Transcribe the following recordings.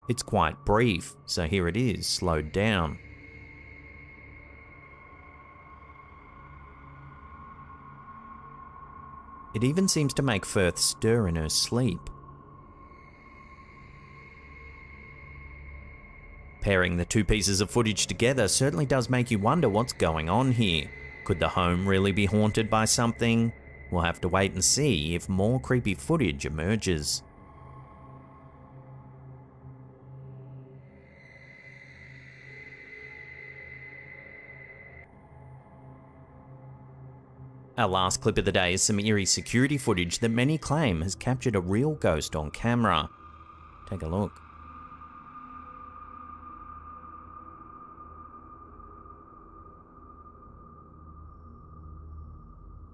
It's quite brief, so here it is, slowed down. It even seems to make Firth stir in her sleep. Pairing the two pieces of footage together certainly does make you wonder what's going on here. Could the home really be haunted by something? We'll have to wait and see if more creepy footage emerges. Our last clip of the day is some eerie security footage that many claim has captured a real ghost on camera. Take a look.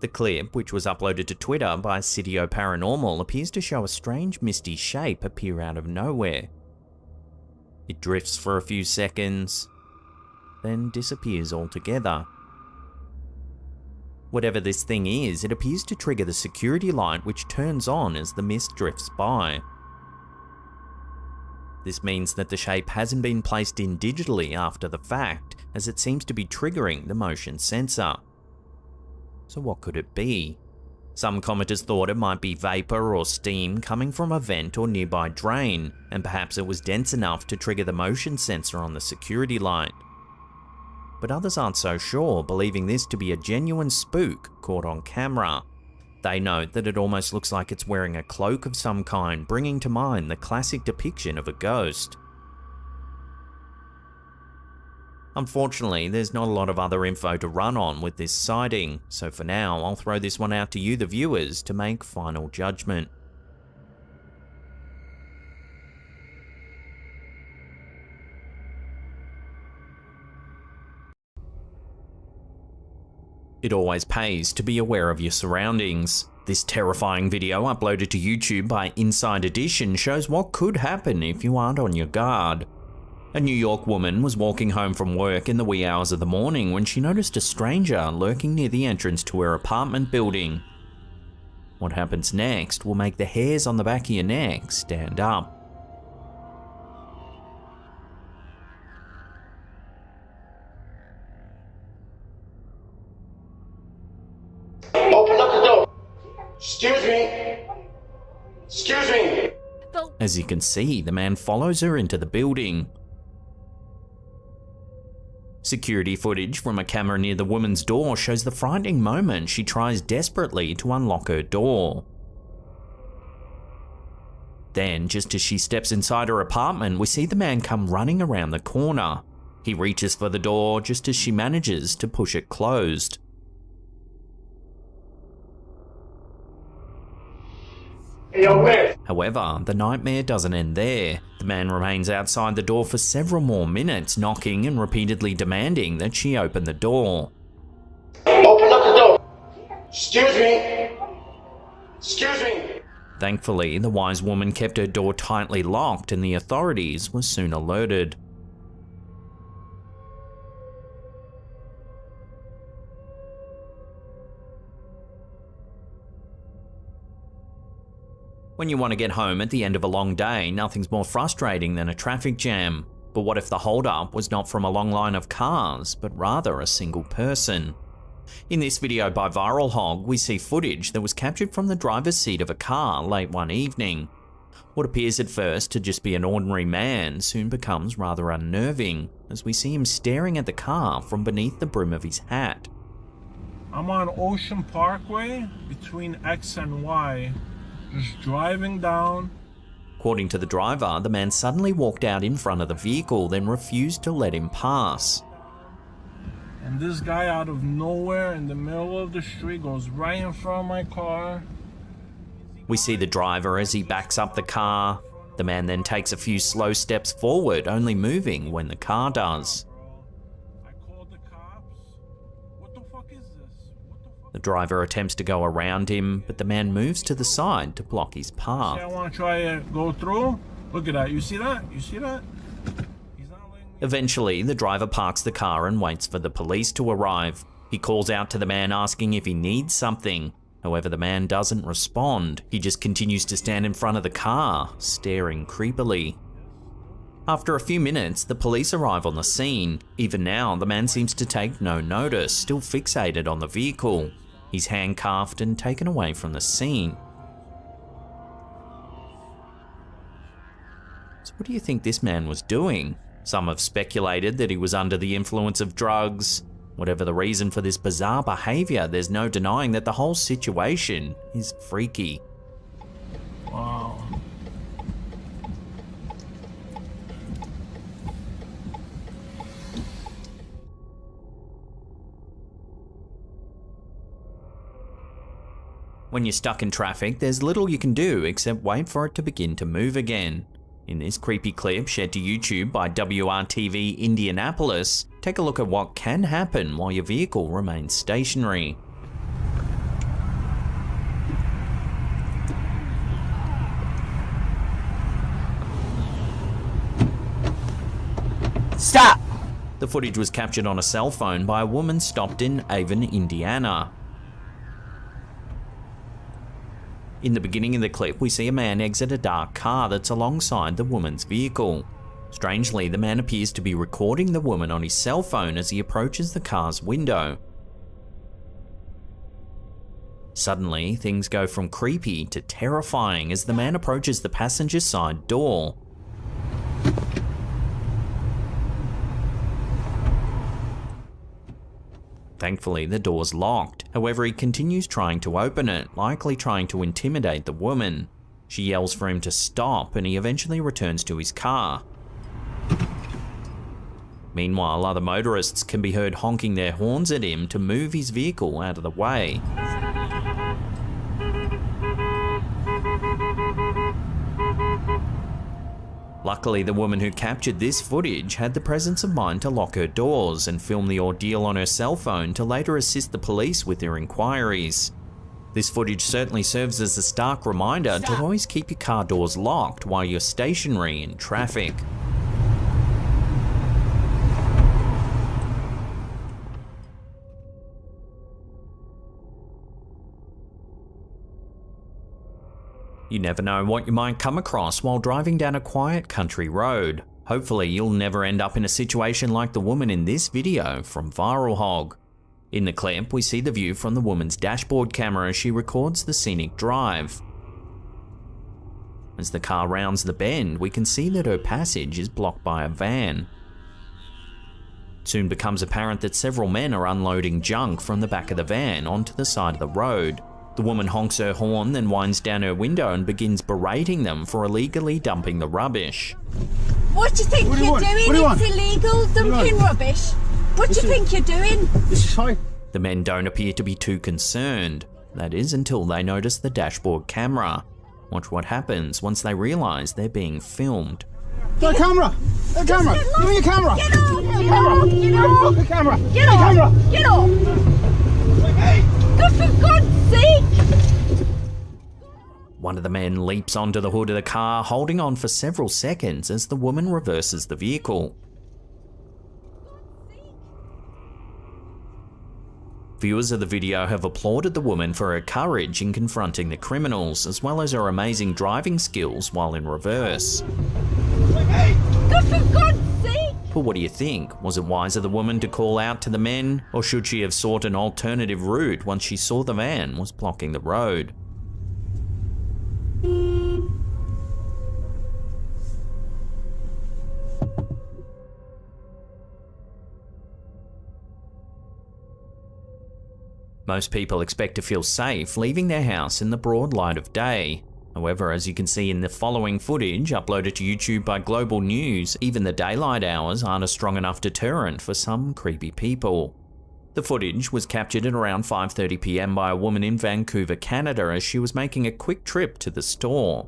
The clip, which was uploaded to Twitter by Sitio Paranormal, appears to show a strange misty shape appear out of nowhere. It drifts for a few seconds, then disappears altogether. Whatever this thing is, it appears to trigger the security light which turns on as the mist drifts by. This means that the shape hasn't been placed in digitally after the fact, as it seems to be triggering the motion sensor. So what could it be? Some commenters thought it might be vapor or steam coming from a vent or nearby drain, and perhaps it was dense enough to trigger the motion sensor on the security light. But others aren't so sure, believing this to be a genuine spook caught on camera. They note that it almost looks like it's wearing a cloak of some kind, bringing to mind the classic depiction of a ghost. Unfortunately, there's not a lot of other info to run on with this sighting, so for now I'll throw this one out to you, the viewers, to make final judgment. It always pays to be aware of your surroundings. This terrifying video uploaded to YouTube by Inside Edition shows what could happen if you aren't on your guard. A New York woman was walking home from work in the wee hours of the morning when she noticed a stranger lurking near the entrance to her apartment building. What happens next will make the hairs on the back of your neck stand up. Open up the door. Excuse me. Excuse me. As you can see, the man follows her into the building. Security footage from a camera near the woman's door shows the frightening moment she tries desperately to unlock her door. Then, just as she steps inside her apartment, we see the man come running around the corner. He reaches for the door just as she manages to push it closed. However, the nightmare doesn't end there. The man remains outside the door for several more minutes, knocking and repeatedly demanding that she open the door. Open up the door. Excuse me. Excuse me. Thankfully, the wise woman kept her door tightly locked and the authorities were soon alerted. When you want to get home at the end of a long day, nothing's more frustrating than a traffic jam. But what if the holdup was not from a long line of cars, but rather a single person? In this video by Viral Hog, we see footage that was captured from the driver's seat of a car late one evening. What appears at first to just be an ordinary man soon becomes rather unnerving, as we see him staring at the car from beneath the brim of his hat. I'm on Ocean Parkway between X and Y. Just driving down. According to the driver, the man suddenly walked out in front of the vehicle, then refused to let him pass. And this guy out of nowhere in the middle of the street goes right in front of my car. We see the driver as he backs up the car. The man then takes a few slow steps forward, only moving when the car does. I called the cops. What the fuck is this? What the fuck? The driver attempts to go around him, but the man moves to the side to block his path. See, I want to try to go through. Look at that. You see that? You see that? He's not letting me. Eventually, the driver parks the car and waits for the police to arrive. He calls out to the man asking if he needs something. However, the man doesn't respond. He just continues to stand in front of the car, staring creepily. After a few minutes, the police arrive on the scene. Even now, the man seems to take no notice, still fixated on the vehicle. He's handcuffed and taken away from the scene. So what do you think this man was doing? Some have speculated that he was under the influence of drugs. Whatever the reason for this bizarre behavior, there's no denying that the whole situation is freaky. Wow. When you're stuck in traffic, there's little you can do except wait for it to begin to move again. In this creepy clip shared to YouTube by WRTV Indianapolis, take a look at what can happen while your vehicle remains stationary. Stop! The footage was captured on a cell phone by a woman stopped in Avon, Indiana. In the beginning of the clip, we see a man exit a dark car that's alongside the woman's vehicle. Strangely, the man appears to be recording the woman on his cell phone as he approaches the car's window. Suddenly, things go from creepy to terrifying as the man approaches the passenger side door. Thankfully, the door's locked. However, he continues trying to open it, likely trying to intimidate the woman. She yells for him to stop, and he eventually returns to his car. Meanwhile, other motorists can be heard honking their horns at him to move his vehicle out of the way. Luckily, the woman who captured this footage had the presence of mind to lock her doors and film the ordeal on her cell phone to later assist the police with their inquiries. This footage certainly serves as a stark reminder to always keep your car doors locked while you're stationary in traffic. You never know what you might come across while driving down a quiet country road. Hopefully you'll never end up in a situation like the woman in this video from Viral Hog. In the clip, we see the view from the woman's dashboard camera as she records the scenic drive. As the car rounds the bend, we can see that her passage is blocked by a van. It soon becomes apparent that several men are unloading junk from the back of the van onto the side of the road. The woman honks her horn, then winds down her window and begins berating them for illegally dumping the rubbish. What do you think you're doing? It's illegal dumping rubbish. What do you think you're doing? This is fine. The men don't appear to be too concerned. That is until they notice the dashboard camera. Watch what happens once they realise they're being filmed. The camera! The camera! Give me your camera! Get off! Get off! Get off! The camera! Get off! Get off! Hey! God, for God's sake! One of the men leaps onto the hood of the car, holding on for several seconds as the woman reverses the vehicle. Viewers of the video have applauded the woman for her courage in confronting the criminals, as well as her amazing driving skills while in reverse. Hey! God, for God's sake! But what do you think? Was it wise of the woman to call out to the men, or should she have sought an alternative route once she saw the van was blocking the road? Most people expect to feel safe leaving their house in the broad light of day. However, as you can see in the following footage uploaded to YouTube by Global News, even the daylight hours aren't a strong enough deterrent for some creepy people. The footage was captured at around 5:30 PM by a woman in Vancouver, Canada, as she was making a quick trip to the store.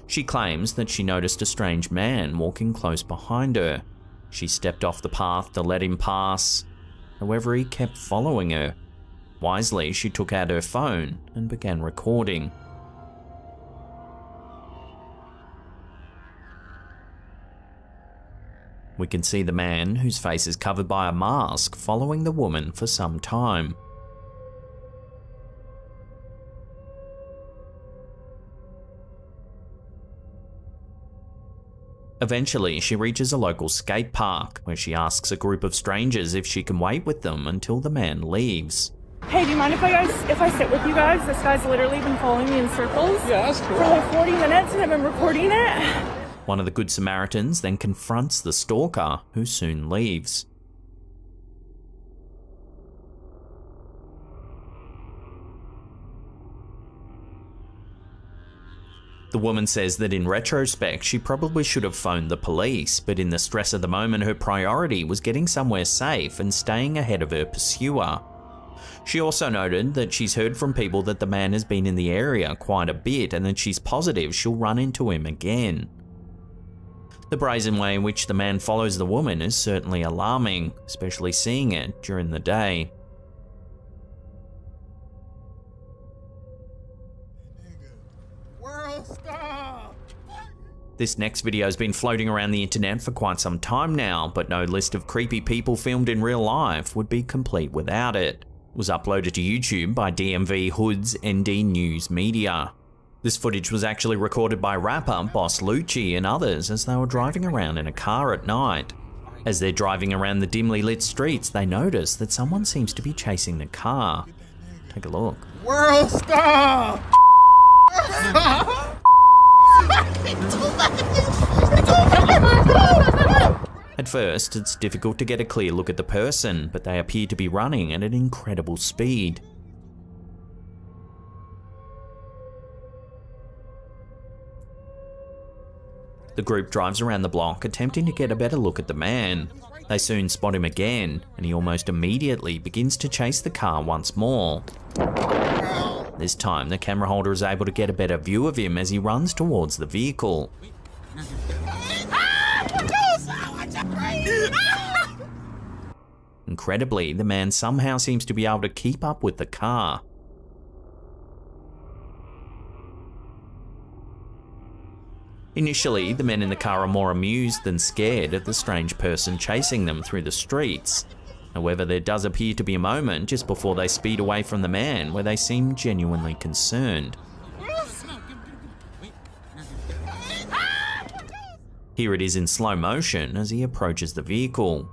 She claims that she noticed a strange man walking close behind her. She stepped off the path to let him pass. However, he kept following her. Wisely, she took out her phone and began recording. We can see the man, whose face is covered by a mask, following the woman for some time. Eventually, she reaches a local skate park, where she asks a group of strangers if she can wait with them until the man leaves. Hey, do you mind if I sit with you guys? This guy's literally been following me in circles for like 40 minutes and I've been recording it. One of the Good Samaritans then confronts the stalker, who soon leaves. The woman says that in retrospect, she probably should have phoned the police, but in the stress of the moment, her priority was getting somewhere safe and staying ahead of her pursuer. She also noted that she's heard from people that the man has been in the area quite a bit and that she's positive she'll run into him again. The brazen way in which the man follows the woman is certainly alarming, especially seeing it during the day. This next video has been floating around the internet for quite some time now, but no list of creepy people filmed in real life would be complete without it. It was uploaded to YouTube by DMV Hood's ND News Media. This footage was actually recorded by rapper Boss Lucci and others as they were driving around in a car at night. As they're driving around the dimly lit streets, they notice that someone seems to be chasing the car. Take a look. World star! At first, it's difficult to get a clear look at the person, but they appear to be running at an incredible speed. The group drives around the block, attempting to get a better look at the man. They soon spot him again, and he almost immediately begins to chase the car once more. This time, the camera holder is able to get a better view of him as he runs towards the vehicle. Incredibly, the man somehow seems to be able to keep up with the car. Initially, the men in the car are more amused than scared at the strange person chasing them through the streets. However, there does appear to be a moment just before they speed away from the man where they seem genuinely concerned. Here it is in slow motion as he approaches the vehicle.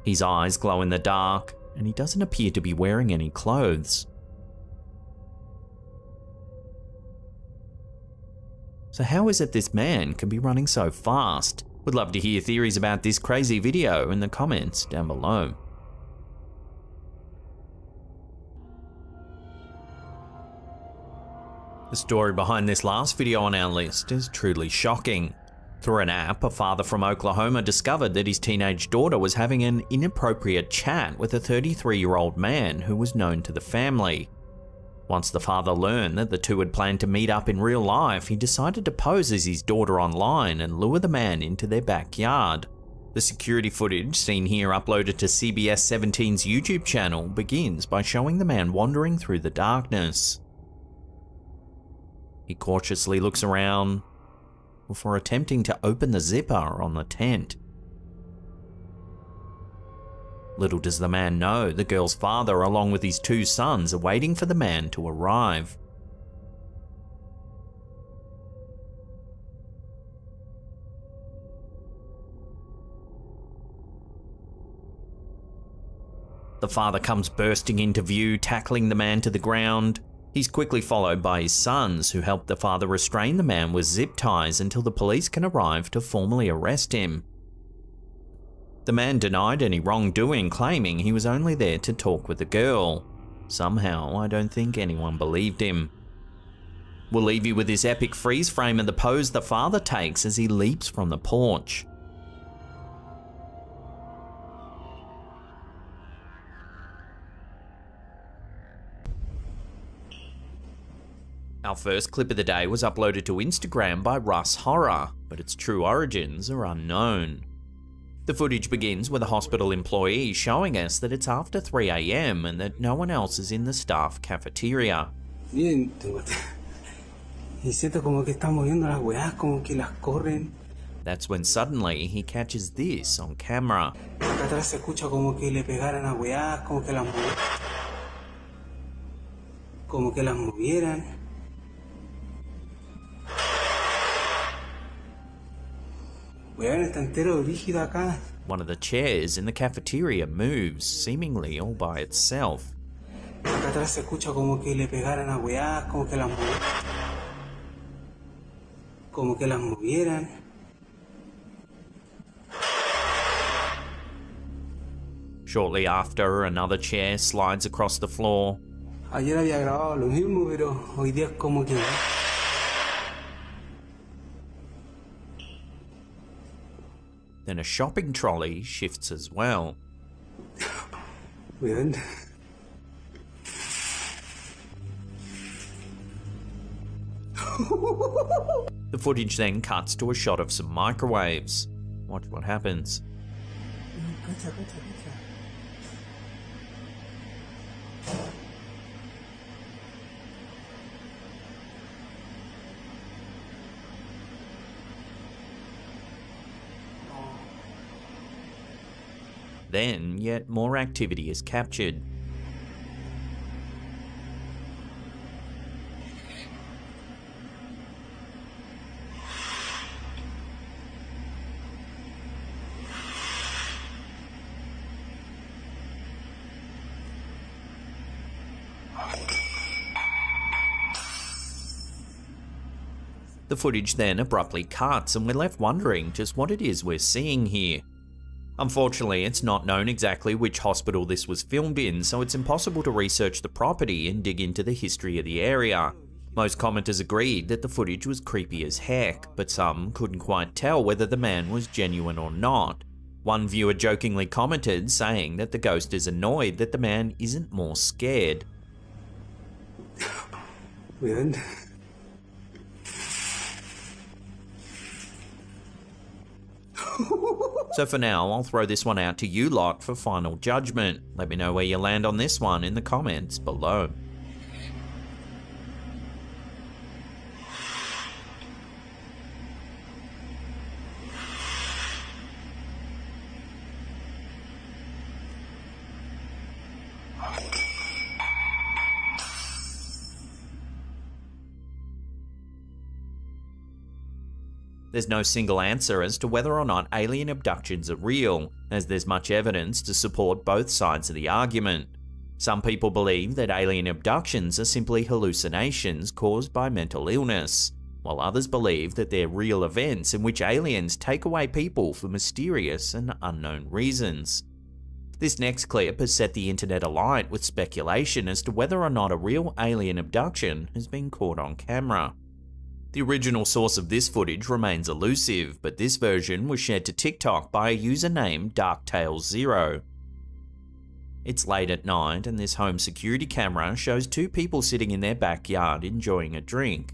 His eyes glow in the dark, and he doesn't appear to be wearing any clothes. So how is it this man can be running so fast? Would love to hear theories about this crazy video in the comments down below. The story behind this last video on our list is truly shocking. Through an app, a father from Oklahoma discovered that his teenage daughter was having an inappropriate chat with a 33-year-old man who was known to the family. Once the father learned that the two had planned to meet up in real life, he decided to pose as his daughter online and lure the man into their backyard. The security footage, seen here uploaded to CBS 17's YouTube channel, begins by showing the man wandering through the darkness. He cautiously looks around before attempting to open the zipper on the tent. Little does the man know the girl's father, along with his two sons, are waiting for the man to arrive. The father comes bursting into view, tackling the man to the ground. He's quickly followed by his sons, who help the father restrain the man with zip ties until the police can arrive to formally arrest him. The man denied any wrongdoing, claiming he was only there to talk with the girl. Somehow, I don't think anyone believed him. We'll leave you with this epic freeze frame of the pose the father takes as he leaps from the porch. Our first clip of the day was uploaded to Instagram by Russ Horror, but its true origins are unknown. The footage begins with a hospital employee showing us that it's after 3 AM and that no one else is in the staff cafeteria. That's when suddenly he catches this on camera. Weón, está entero rígido acá. One of the chairs in the cafeteria moves, seemingly all by itself. Acá atrás se escucha como que le pegaran a weás, como que las movieran. Shortly after, another chair slides across the floor. Ayer había grabado lo mismo, pero hoy día es como que... Then a shopping trolley shifts as well. Weón. The footage then cuts to a shot of some microwaves. Watch what happens. Cacha, cacha, cacha. Then, yet more activity is captured. The footage then abruptly cuts and we're left wondering just what it is we're seeing here. Unfortunately, it's not known exactly which hospital this was filmed in, so it's impossible to research the property and dig into the history of the area. Most commenters agreed that the footage was creepy as heck, but some couldn't quite tell whether the man was genuine or not. One viewer jokingly commented, saying that the ghost is annoyed that the man isn't more scared. Weón. So for now, I'll throw this one out to you lot for final judgment. Let me know where you land on this one in the comments below. There's no single answer as to whether or not alien abductions are real, as there's much evidence to support both sides of the argument. Some people believe that alien abductions are simply hallucinations caused by mental illness, while others believe that they're real events in which aliens take away people for mysterious and unknown reasons. This next clip has set the internet alight with speculation as to whether or not a real alien abduction has been caught on camera. The original source of this footage remains elusive, but this version was shared to TikTok by a user named DarkTales0. It's late at night and this home security camera shows two people sitting in their backyard enjoying a drink.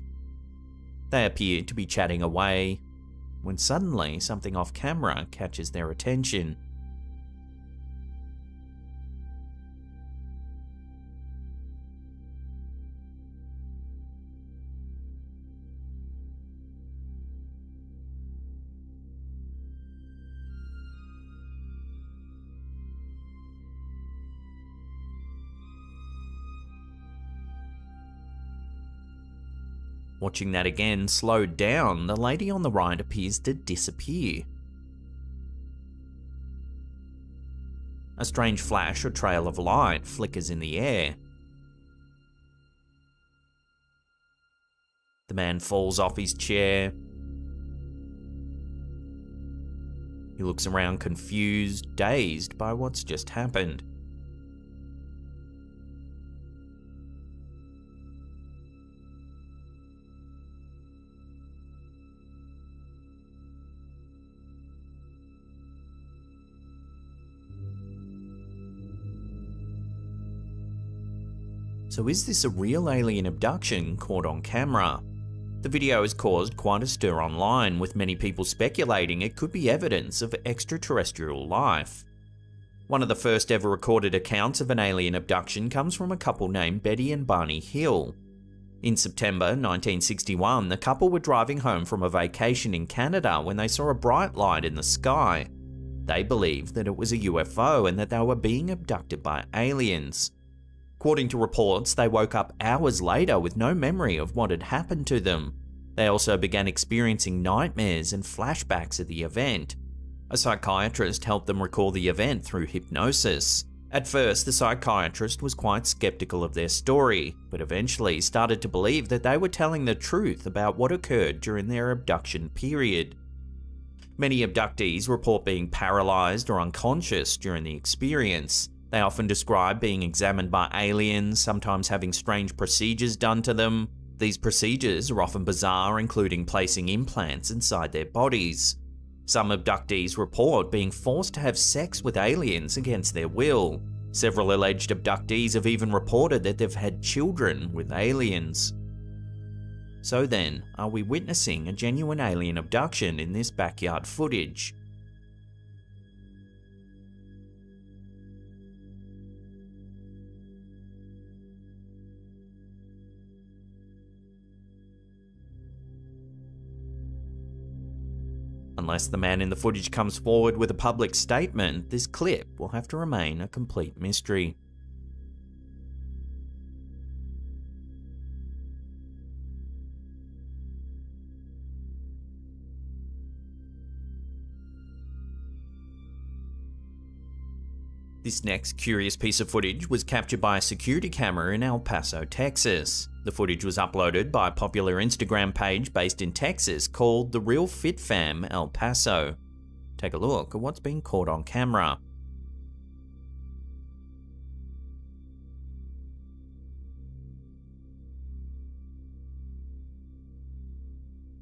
They appear to be chatting away, when suddenly something off camera catches their attention. Watching that again slowed down, the lady on the right appears to disappear. A strange flash or trail of light flickers in the air. The man falls off his chair. He looks around confused, dazed by what's just happened. So is this a real alien abduction caught on camera? The video has caused quite a stir online, with many people speculating it could be evidence of extraterrestrial life. One of the first ever recorded accounts of an alien abduction comes from a couple named Betty and Barney Hill. In September 1961, the couple were driving home from a vacation in Canada when they saw a bright light in the sky. They believed that it was a UFO and that they were being abducted by aliens. According to reports, they woke up hours later with no memory of what had happened to them. They also began experiencing nightmares and flashbacks of the event. A psychiatrist helped them recall the event through hypnosis. At first, the psychiatrist was quite skeptical of their story, but eventually started to believe that they were telling the truth about what occurred during their abduction period. Many abductees report being paralyzed or unconscious during the experience. They often describe being examined by aliens, sometimes having strange procedures done to them. These procedures are often bizarre, including placing implants inside their bodies. Some abductees report being forced to have sex with aliens against their will. Several alleged abductees have even reported that they've had children with aliens. So then, are we witnessing a genuine alien abduction in this backyard footage? Unless the man in the footage comes forward with a public statement, this clip will have to remain a complete mystery. This next curious piece of footage was captured by a security camera in El Paso, Texas. The footage was uploaded by a popular Instagram page based in Texas called The Real Fit Fam El Paso. Take a look at what's being caught on camera.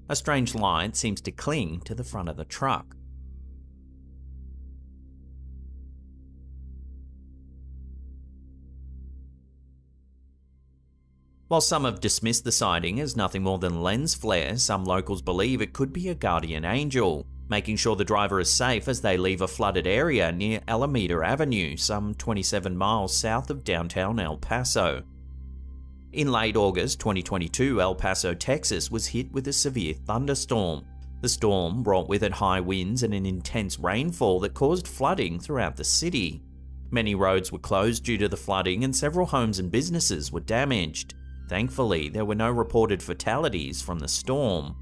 A strange light seems to cling to the front of the truck. While some have dismissed the sighting as nothing more than lens flare, some locals believe it could be a guardian angel, making sure the driver is safe as they leave a flooded area near Alameda Avenue, some 27 miles south of downtown El Paso. In late August 2022, El Paso, Texas was hit with a severe thunderstorm. The storm brought with it high winds and an intense rainfall that caused flooding throughout the city. Many roads were closed due to the flooding and several homes and businesses were damaged. Thankfully, there were no reported fatalities from the storm.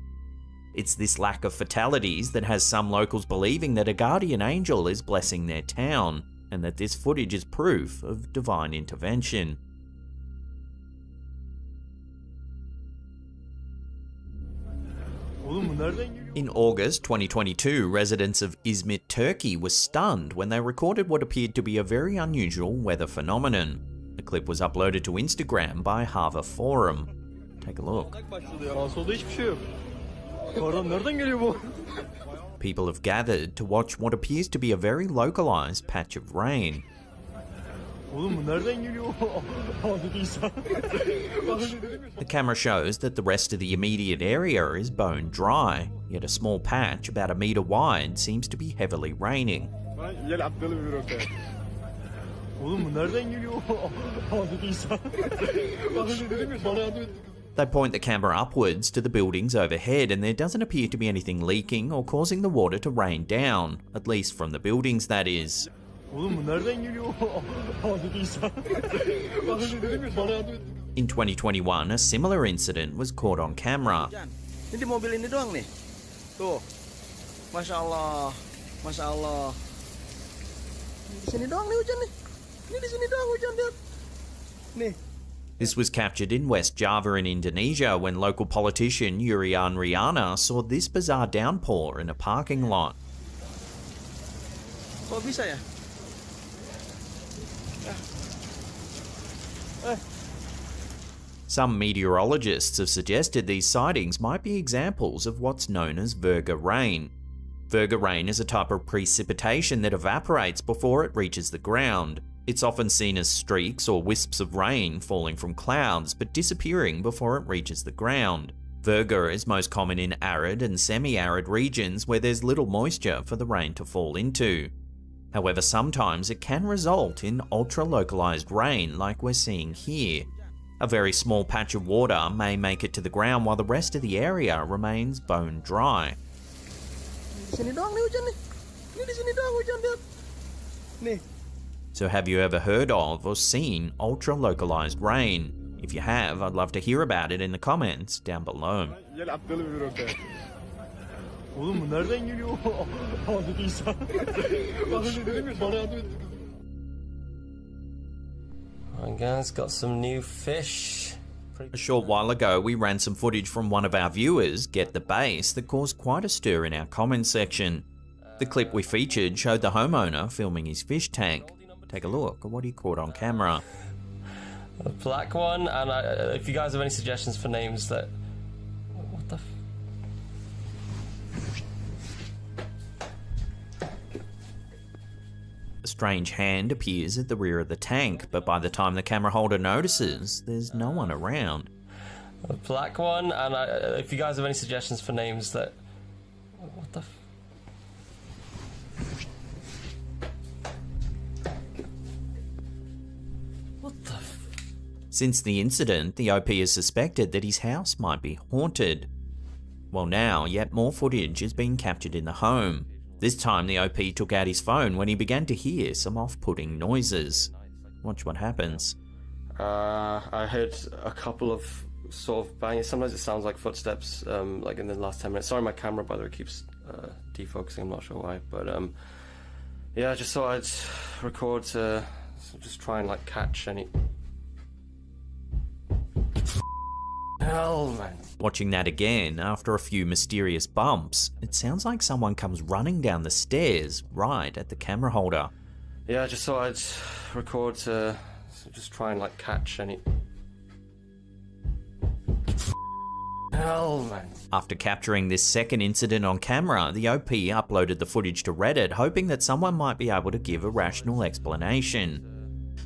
It's this lack of fatalities that has some locals believing that a guardian angel is blessing their town, and that this footage is proof of divine intervention. In August 2022, residents of Izmit, Turkey were stunned when they recorded what appeared to be a very unusual weather phenomenon. The clip was uploaded to Instagram by Hava Forum. Take a look. People have gathered to watch what appears to be a very localized patch of rain. The camera shows that the rest of the immediate area is bone dry, yet a small patch about a meter wide seems to be heavily raining. They point the camera upwards to the buildings overhead, and there doesn't appear to be anything leaking or causing the water to rain down, at least from the buildings, that is. In 2021, a similar incident was caught on camera. Ini di mobil ini doang nih. Tuh. Masya Allah. Masya Allah. Di sini doang nih hujan nih. Ini di sini doang hujan, lihat. Nih. This was captured in West Java in Indonesia when local politician Urian Riana saw this bizarre downpour in a parking lot. Kok bisa ya? Some meteorologists have suggested these sightings might be examples of what's known as Virga rain. Virga rain is a type of precipitation that evaporates before it reaches the ground. It's often seen as streaks or wisps of rain falling from clouds but disappearing before it reaches the ground. Virga is most common in arid and semi-arid regions where there's little moisture for the rain to fall into. However, sometimes it can result in ultra-localized rain like we're seeing here. A very small patch of water may make it to the ground while the rest of the area remains bone dry. So have you ever heard of or seen ultra-localized rain? If you have, I'd love to hear about it in the comments down below. Alright guys, got some new fish. A short while ago, we ran some footage from one of our viewers, Get the Base, that caused quite a stir in our comments section. The clip we featured showed the homeowner filming his fish tank. Take a look at what he caught on camera. A black one, and if you guys have any suggestions for names that... What the A strange hand appears at the rear of the tank, but by the time the camera holder notices, there's no one around. A black one, and if you guys have any suggestions for names that... What the Since the incident, the OP has suspected that his house might be haunted. Well now, yet more footage is being captured in the home. This time the OP took out his phone when he began to hear some off-putting noises. Watch what happens. I heard a couple of sort of banging. Sometimes it sounds like footsteps, like in the last 10 minutes. Sorry, my camera, by the way, keeps defocusing. I'm not sure why, but yeah, I just thought I'd record to just try and like catch any... Hell, man. Watching that again, after a few mysterious bumps, it sounds like someone comes running down the stairs right at the camera holder. Yeah, I just thought I'd record to just try and like catch any... Hell, man. After capturing this second incident on camera, the OP uploaded the footage to Reddit, hoping that someone might be able to give a rational explanation.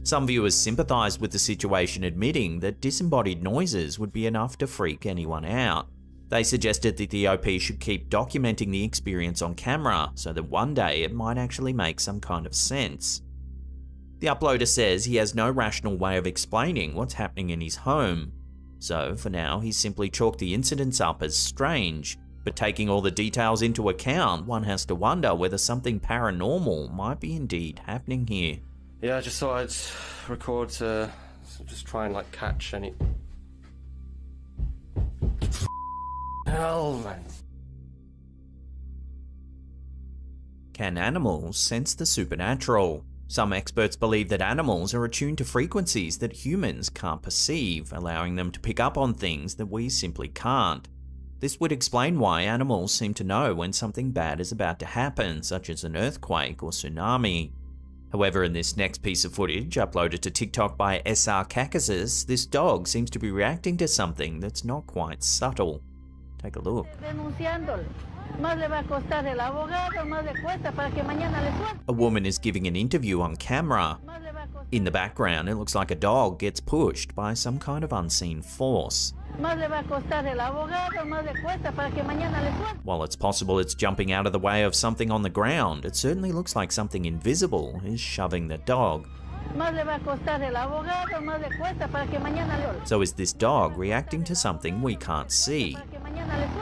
Some viewers sympathised with the situation, admitting that disembodied noises would be enough to freak anyone out. They suggested that the OP should keep documenting the experience on camera, so that one day it might actually make some kind of sense. The uploader says he has no rational way of explaining what's happening in his home, so for now he's simply chalked the incidents up as strange, but taking all the details into account, one has to wonder whether something paranormal might be indeed happening here. Yeah, I just thought I'd record to just try and like catch any... Hell, man. Can animals sense the supernatural? Some experts believe that animals are attuned to frequencies that humans can't perceive, allowing them to pick up on things that we simply can't. This would explain why animals seem to know when something bad is about to happen, such as an earthquake or tsunami. However, in this next piece of footage, uploaded to TikTok by SR Caucasus, this dog seems to be reacting to something that's not quite subtle. Take a look. A woman is giving an interview on camera. In the background, it looks like a dog gets pushed by some kind of unseen force. While it's possible it's jumping out of the way of something on the ground, it certainly looks like something invisible is shoving the dog. So is this dog reacting to something we can't see?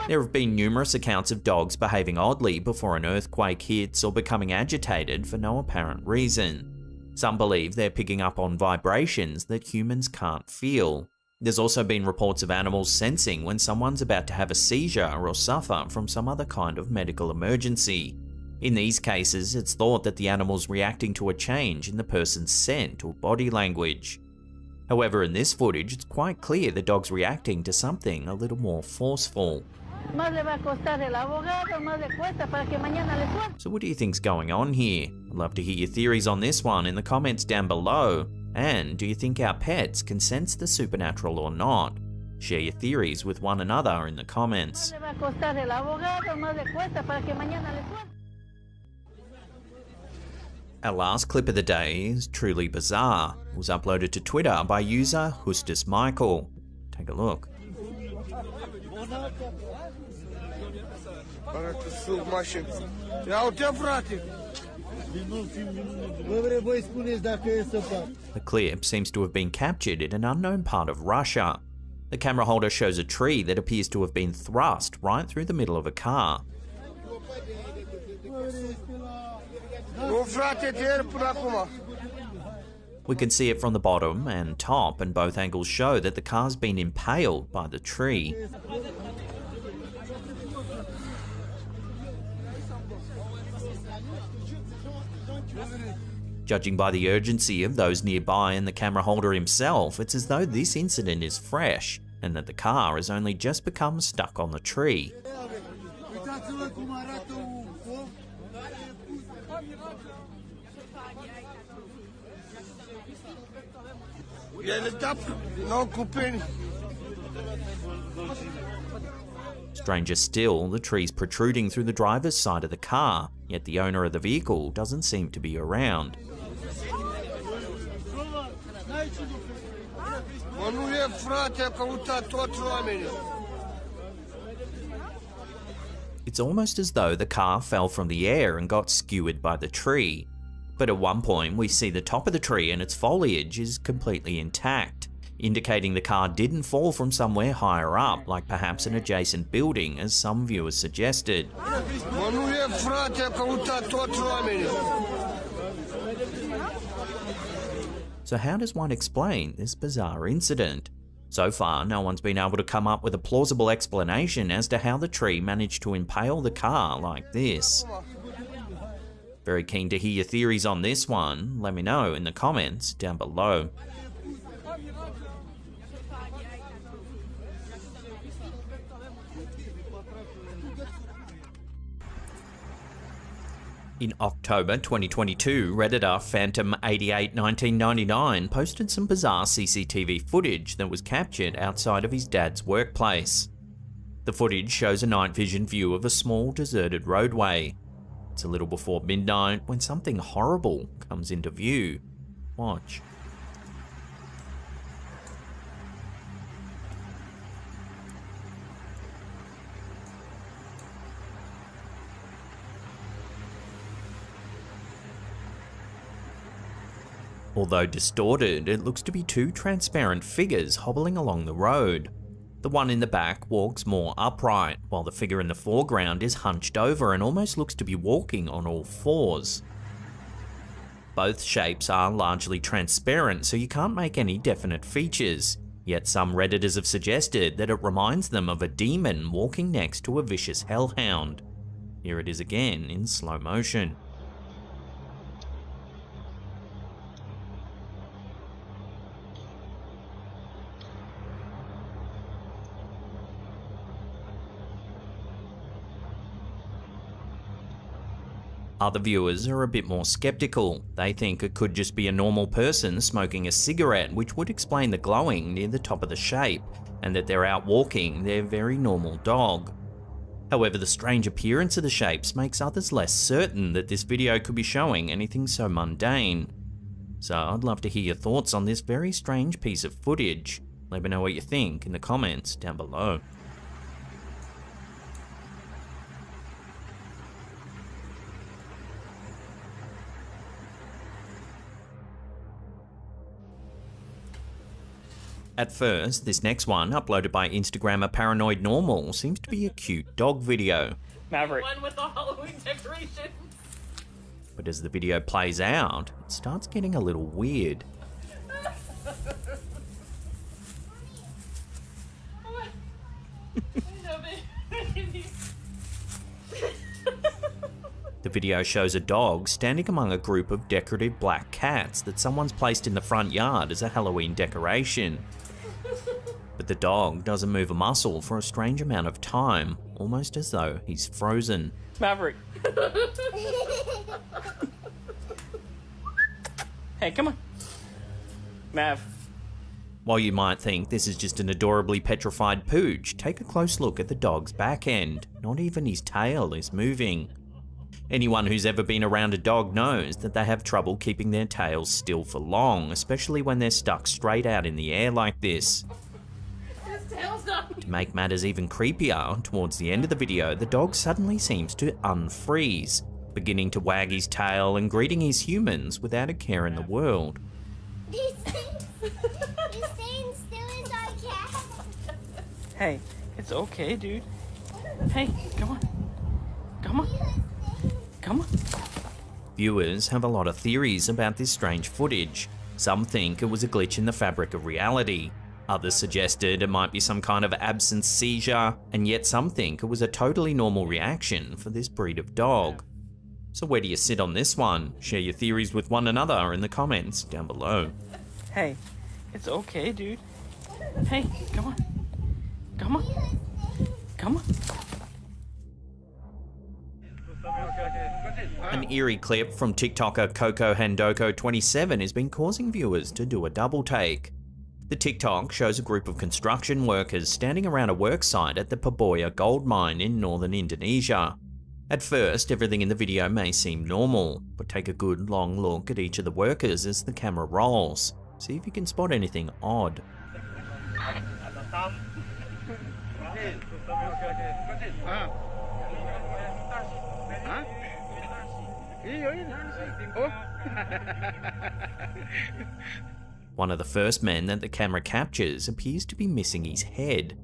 There have been numerous accounts of dogs behaving oddly before an earthquake hits or becoming agitated for no apparent reason. Some believe they're picking up on vibrations that humans can't feel. There's also been reports of animals sensing when someone's about to have a seizure or suffer from some other kind of medical emergency. In these cases, it's thought that the animal's reacting to a change in the person's scent or body language. However, in this footage, it's quite clear the dog's reacting to something a little more forceful. So what do you think's going on here? I'd love to hear your theories on this one in the comments down below. And do you think our pets can sense the supernatural or not? Share your theories with one another in the comments. Our last clip of the day is truly bizarre. It was uploaded to Twitter by user Hustus Michael. Take a look. The clip seems to have been captured in an unknown part of Russia. The camera holder shows a tree that appears to have been thrust right through the middle of a car. We can see it from the bottom and top, and both angles show that the car's been impaled by the tree. Judging by the urgency of those nearby and the camera holder himself, it's as though this incident is fresh, and that the car has only just become stuck on the tree. Stranger still, the tree's protruding through the driver's side of the car, yet the owner of the vehicle doesn't seem to be around. It's almost as though the car fell from the air and got skewered by the tree. But at one point we see the top of the tree and its foliage is completely intact, indicating the car didn't fall from somewhere higher up, like perhaps an adjacent building, as some viewers suggested. So how does one explain this bizarre incident? So far, no one's been able to come up with a plausible explanation as to how the tree managed to impale the car like this. Very keen to hear your theories on this one. Let me know in the comments down below. In October 2022, Redditor Phantom881999 posted some bizarre CCTV footage that was captured outside of his dad's workplace. The footage shows a night vision view of a small deserted roadway. It's a little before midnight when something horrible comes into view. Watch. Although distorted, it looks to be two transparent figures hobbling along the road. The one in the back walks more upright, while the figure in the foreground is hunched over and almost looks to be walking on all fours. Both shapes are largely transparent, so you can't make any definite features, yet some Redditors have suggested that it reminds them of a demon walking next to a vicious hellhound. Here it is again in slow motion. Other viewers are a bit more skeptical. They think it could just be a normal person smoking a cigarette, which would explain the glowing near the top of the shape, and that they're out walking their very normal dog. However, the strange appearance of the shapes makes others less certain that this video could be showing anything so mundane. So I'd love to hear your thoughts on this very strange piece of footage. Let me know what you think in the comments down below. At first, this next one, uploaded by Instagrammer Paranoid Normal, seems to be a cute dog video. Maverick. One with the Halloween decorations. But as the video plays out, it starts getting a little weird. The video shows a dog standing among a group of decorative black cats that someone's placed in the front yard as a Halloween decoration. But the dog doesn't move a muscle for a strange amount of time, almost as though he's frozen. Maverick. Hey, come on. Mav. While you might think this is just an adorably petrified pooch, take a close look at the dog's back end. Not even his tail is moving. Anyone who's ever been around a dog knows that they have trouble keeping their tails still for long, especially when they're stuck straight out in the air like this. To make matters even creepier, towards the end of the video, the dog suddenly seems to unfreeze, beginning to wag his tail and greeting his humans without a care in the world. He's staying still as I can. Hey, it's okay, dude. Hey, come on. Come on. Come on. Viewers have a lot of theories about this strange footage. Some think it was a glitch in the fabric of reality. Others suggested it might be some kind of absence seizure, and yet some think it was a totally normal reaction for this breed of dog. So where do you sit on this one? Share your theories with one another in the comments down below. Hey, it's okay, dude. Hey, come on. Come on. Come on. An eerie clip from TikToker Coco Handoko 27 has been causing viewers to do a double take. The TikTok shows a group of construction workers standing around a work site at the Paboya gold mine in northern Indonesia. At first, everything in the video may seem normal, but take a good long look at each of the workers as the camera rolls. See if you can spot anything odd. One of the first men that the camera captures appears to be missing his head.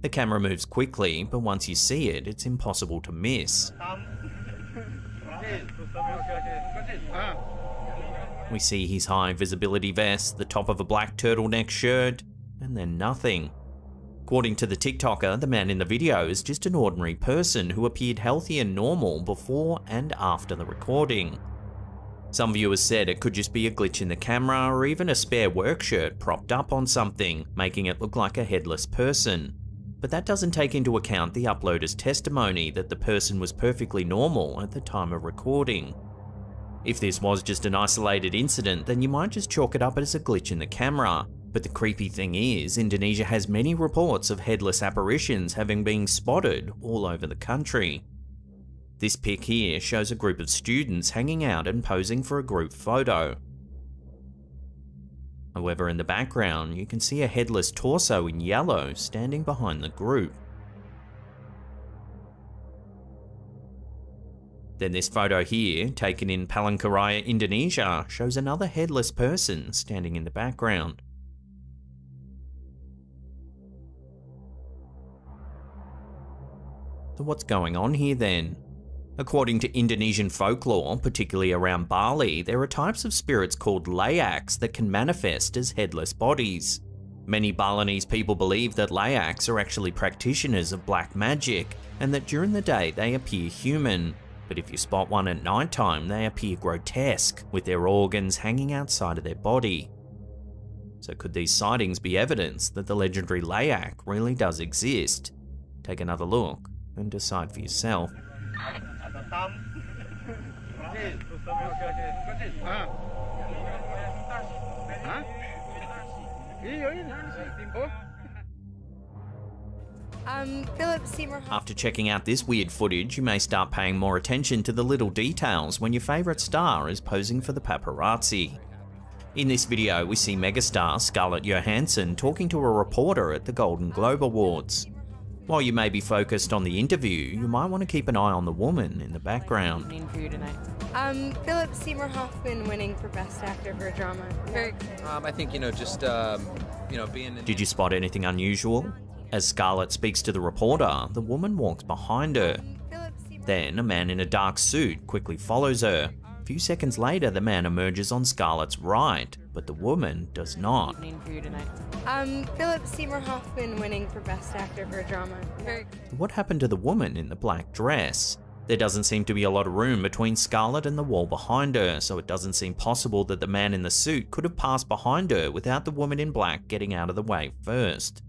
The camera moves quickly, but once you see it, it's impossible to miss. We see his high visibility vest, the top of a black turtleneck shirt, and then nothing. According to the TikToker, the man in the video is just an ordinary person who appeared healthy and normal before and after the recording. Some viewers said it could just be a glitch in the camera or even a spare work shirt propped up on something, making it look like a headless person. But that doesn't take into account the uploader's testimony that the person was perfectly normal at the time of recording. If this was just an isolated incident, then you might just chalk it up as a glitch in the camera. But the creepy thing is, Indonesia has many reports of headless apparitions having been spotted all over the country. This pic here shows a group of students hanging out and posing for a group photo. However, in the background, you can see a headless torso in yellow standing behind the group. Then this photo here, taken in Palangkaraya, Indonesia, shows another headless person standing in the background. So what's going on here then? According to Indonesian folklore, particularly around Bali, there are types of spirits called layaks that can manifest as headless bodies. Many Balinese people believe that layaks are actually practitioners of black magic, and that during the day they appear human. But if you spot one at nighttime, they appear grotesque, with their organs hanging outside of their body. So could these sightings be evidence that the legendary layak really does exist? Take another look and decide for yourself. After checking out this weird footage, you may start paying more attention to the little details when your favourite star is posing for the paparazzi. In this video, we see megastar Scarlett Johansson talking to a reporter at the Golden Globe Awards. While you may be focused on the interview, you might want to keep an eye on the woman in the background. Philip Seymour Hoffman winning for Best Actor for a Drama. Very I think, being... Did you spot anything unusual? As Scarlett speaks to the reporter, the woman walks behind her. Then, a man in a dark suit quickly follows her. A few seconds later, the man emerges on Scarlett's right, but the woman does not. Philip Seymour Hoffman winning for Best Actor for a Drama. What happened to the woman in the black dress? There doesn't seem to be a lot of room between Scarlett and the wall behind her, so it doesn't seem possible that the man in the suit could have passed behind her without the woman in black getting out of the way first.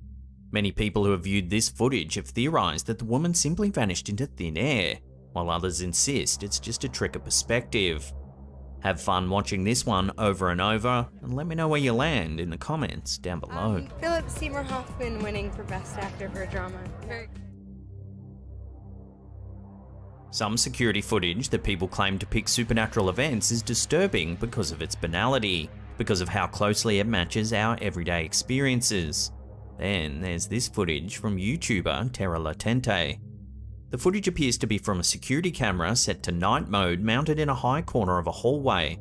Many people who have viewed this footage have theorized that the woman simply vanished into thin air, while others insist it's just a trick of perspective. Have fun watching this one over and over, and let me know where you land in the comments down below. Philip Seymour Hoffman winning for Best Actor for a Drama. Some security footage that people claim depict supernatural events is disturbing because of its banality, because of how closely it matches our everyday experiences. Then there's this footage from YouTuber Terra Latente. The footage appears to be from a security camera set to night mode mounted in a high corner of a hallway.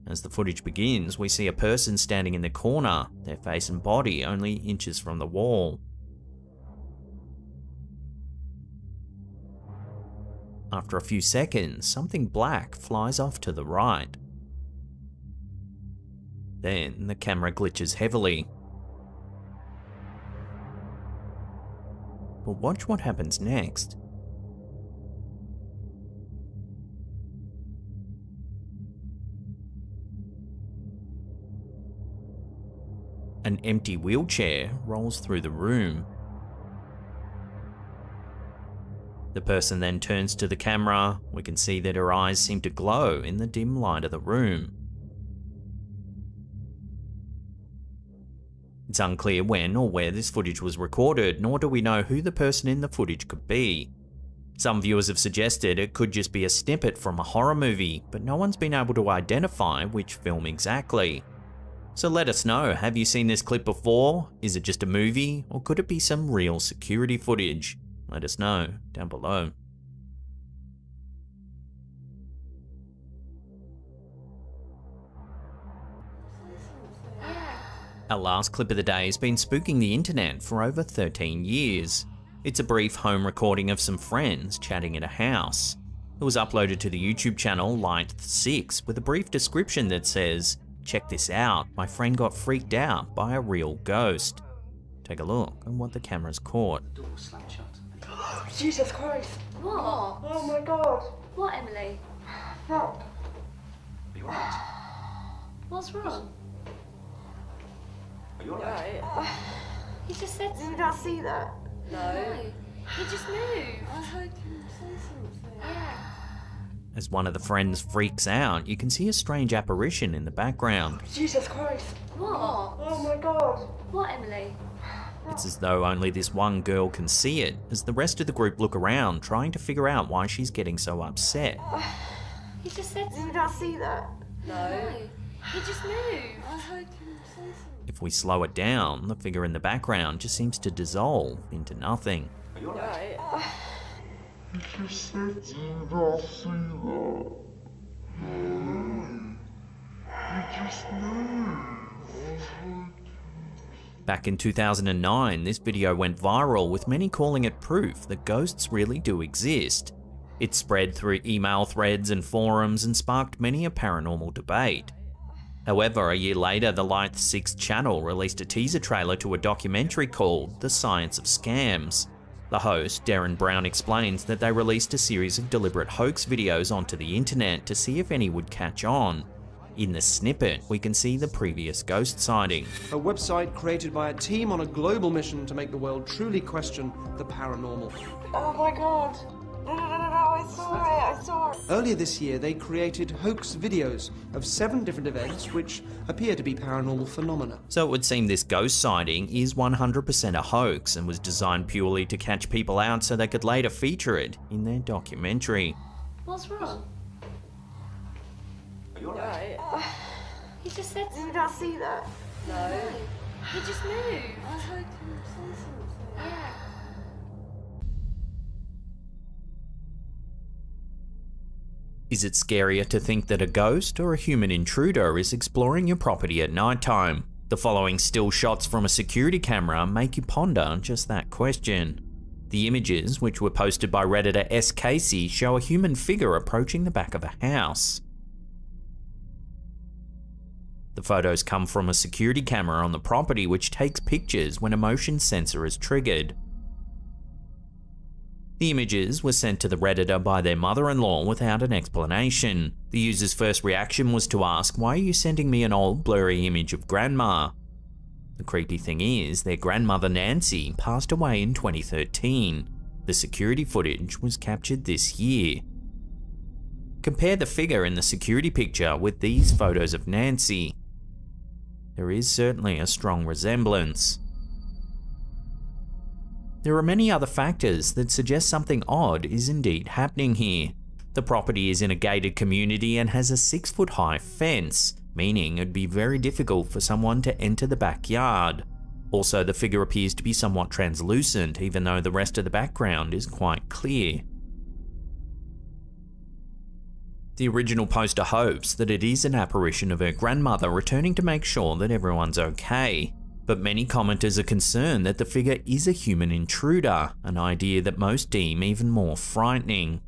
As the footage begins, we see a person standing in the corner, their face and body only inches from the wall. After a few seconds, something black flies off to the right. Then the camera glitches heavily. But watch what happens next. An empty wheelchair rolls through the room. The person then turns to the camera. We can see that her eyes seem to glow in the dim light of the room. It's unclear when or where this footage was recorded, nor do we know who the person in the footage could be. Some viewers have suggested it could just be a snippet from a horror movie, but no one's been able to identify which film exactly. So let us know, have you seen this clip before? Is it just a movie, or could it be some real security footage? Let us know down below. Our last clip of the day has been spooking the internet for over 13 years. It's a brief home recording of some friends chatting in a house. It was uploaded to the YouTube channel Light6 with a brief description that says, "Check this out, my friend got freaked out by a real ghost." Take a look at what the camera's caught. The door slammed shut. Jesus Christ. What? Oh my God. What, Emily? Help. Are you alright? What's wrong? Are you alright? He just said Did you not see that? no. He just moved. I heard him say something. Yeah. As one of the friends freaks out, you can see a strange apparition in the background. Jesus Christ. What? Oh my God. What, Emily? It's as though only this one girl can see it, as the rest of the group look around, trying to figure out why she's getting so upset. He just said Did you not see that? no. He just moved. I heard him say something. If we slow it down, the figure in the background just seems to dissolve into nothing. Are you alright? Back in 2009, this video went viral, with many calling it proof that ghosts really do exist. It spread through email threads and forums and sparked many a paranormal debate. However, a year later, the Light6 channel released a teaser trailer to a documentary called The Science of Scams. The host, Darren Brown, explains that they released a series of deliberate hoax videos onto the internet to see if any would catch on. In the snippet, we can see the previous ghost sighting. A website created by a team on a global mission to make the world truly question the paranormal. Oh my God. No, I saw it. Earlier this year, they created hoax videos of 7 different events which appear to be paranormal phenomena. So it would seem this ghost sighting is 100% a hoax and was designed purely to catch people out so they could later feature it in their documentary. What's wrong? Are you alright? He just said Did you not see that? no. He just moved. I heard him say something. Yeah. Is it scarier to think that a ghost or a human intruder is exploring your property at nighttime? The following still shots from a security camera make you ponder just that question. The images, which were posted by Redditor S. Casey, show a human figure approaching the back of a house. The photos come from a security camera on the property which takes pictures when a motion sensor is triggered. The images were sent to the Redditor by their mother-in-law without an explanation. The user's first reaction was to ask, "Why are you sending me an old blurry image of grandma?" The creepy thing is, their grandmother Nancy passed away in 2013. The security footage was captured this year. Compare the figure in the security picture with these photos of Nancy. There is certainly a strong resemblance. There are many other factors that suggest something odd is indeed happening here. The property is in a gated community and has a 6-foot-high fence, meaning it'd be very difficult for someone to enter the backyard. Also, the figure appears to be somewhat translucent, even though the rest of the background is quite clear. The original poster hopes that it is an apparition of her grandmother returning to make sure that everyone's okay. But many commenters are concerned that the figure is a human intruder, an idea that most deem even more frightening.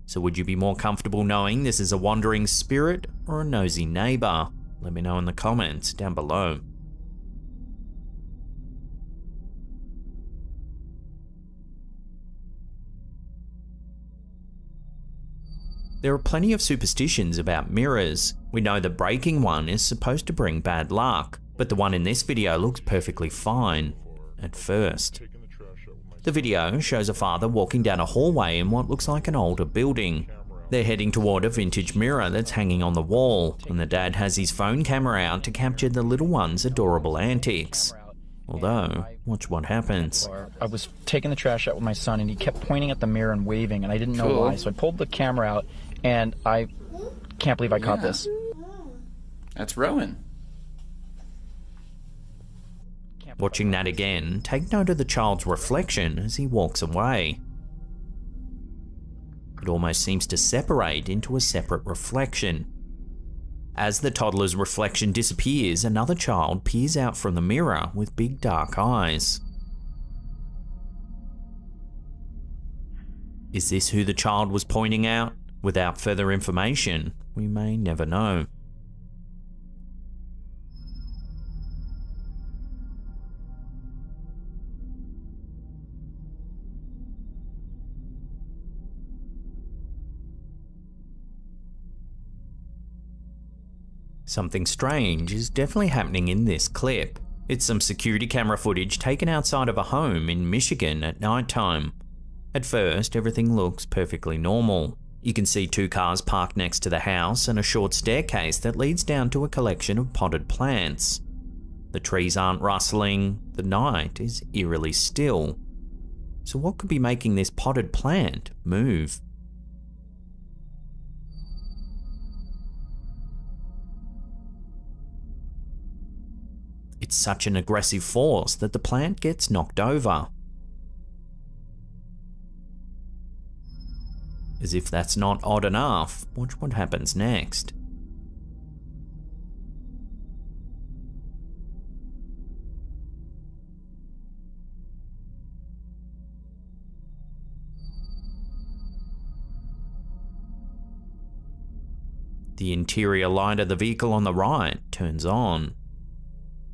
So would you be more comfortable knowing this is a wandering spirit or a nosy neighbour? Let me know in the comments down below. There are plenty of superstitions about mirrors. We know that breaking one is supposed to bring bad luck, but the one in this video looks perfectly fine at first. The video shows a father walking down a hallway in what looks like an older building. They're heading toward a vintage mirror that's hanging on the wall, and the dad has his phone camera out to capture the little one's adorable antics. Although, watch what happens. I was taking the trash out with my son and he kept pointing at the mirror and waving, and I didn't know why, so I pulled the camera out and I can't believe I caught this. That's Rowan. Watching that again, take note of the child's reflection as he walks away. It almost seems to separate into a separate reflection. As the toddler's reflection disappears, another child peers out from the mirror with big dark eyes. Is this who the child was pointing out? Without further information, we may never know. Something strange is definitely happening in this clip. It's some security camera footage taken outside of a home in Michigan at nighttime. At first, everything looks perfectly normal. You can see 2 cars parked next to the house and a short staircase that leads down to a collection of potted plants. The trees aren't rustling, the night is eerily still. So what could be making this potted plant move? It's such an aggressive force that the plant gets knocked over. As if that's not odd enough, watch what happens next. The interior light of the vehicle on the right turns on.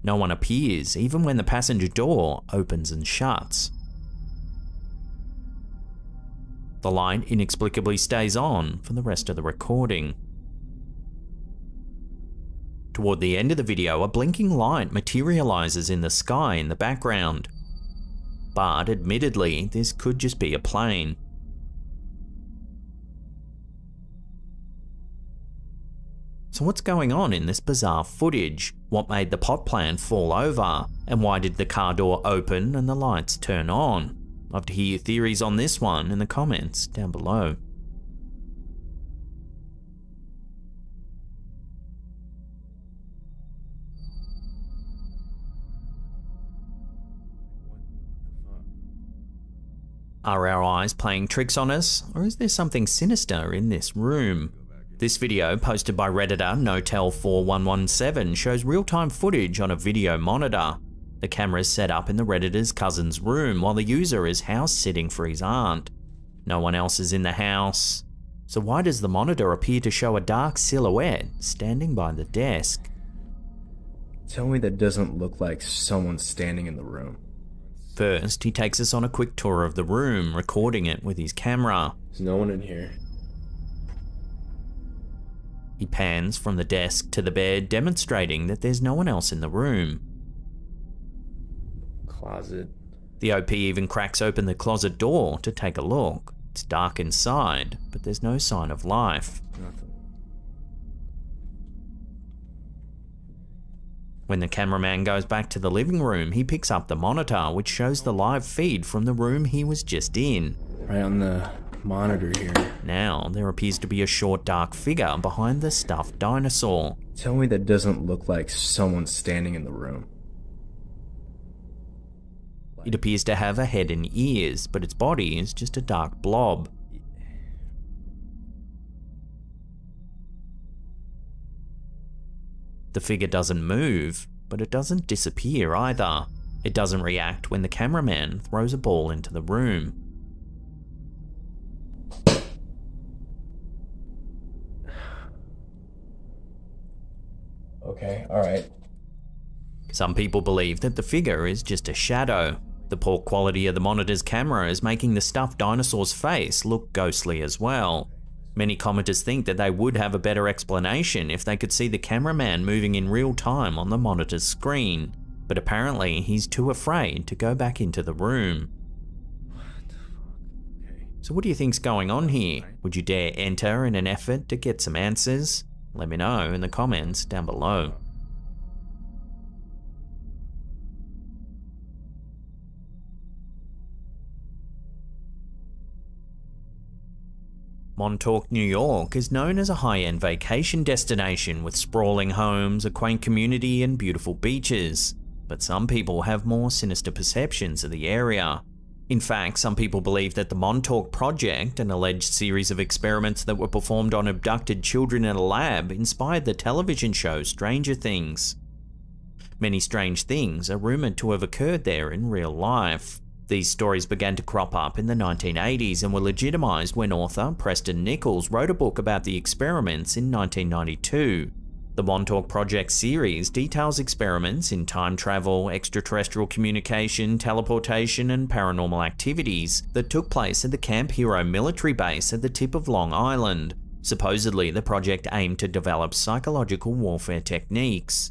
No one appears, even when the passenger door opens and shuts. The light inexplicably stays on for the rest of the recording. Toward the end of the video, a blinking light materializes in the sky in the background. But admittedly, this could just be a plane. So what's going on in this bizarre footage? What made the pot plant fall over? And why did the car door open and the lights turn on? Love to hear your theories on this one in the comments down below. Are our eyes playing tricks on us, or is there something sinister in this room? This video, posted by Redditor Notel4117, shows real-time footage on a video monitor. The camera is set up in the Redditor's cousin's room while the user is house-sitting for his aunt. No one else is in the house. So why does the monitor appear to show a dark silhouette standing by the desk? Tell me that doesn't look like someone standing in the room. First, he takes us on a quick tour of the room, recording it with his camera. There's no one in here. He pans from the desk to the bed, demonstrating that there's no one else in the room. Closet. The OP even cracks open the closet door to take a look. It's dark inside, but there's no sign of life. Nothing. When the cameraman goes back to the living room, he picks up the monitor, which shows the live feed from the room he was just in. Right on the monitor here. Now, there appears to be a short dark figure behind the stuffed dinosaur. Tell me that doesn't look like someone standing in the room. It appears to have a head and ears, but its body is just a dark blob. The figure doesn't move, but it doesn't disappear either. It doesn't react when the cameraman throws a ball into the room. Okay, alright. Some people believe that the figure is just a shadow. The poor quality of the monitor's camera is making the stuffed dinosaur's face look ghostly as well. Many commenters think that they would have a better explanation if they could see the cameraman moving in real time on the monitor's screen, but apparently he's too afraid to go back into the room. So what do you think's going on here? Would you dare enter in an effort to get some answers? Let me know in the comments down below. Montauk, New York is known as a high-end vacation destination with sprawling homes, a quaint community, and beautiful beaches. But some people have more sinister perceptions of the area. In fact, some people believe that the Montauk Project, an alleged series of experiments that were performed on abducted children in a lab, inspired the television show Stranger Things. Many strange things are rumored to have occurred there in real life. These stories began to crop up in the 1980s and were legitimized when author Preston Nichols wrote a book about the experiments in 1992. The Montauk Project series details experiments in time travel, extraterrestrial communication, teleportation, and paranormal activities that took place at the Camp Hero military base at the tip of Long Island. Supposedly, the project aimed to develop psychological warfare techniques.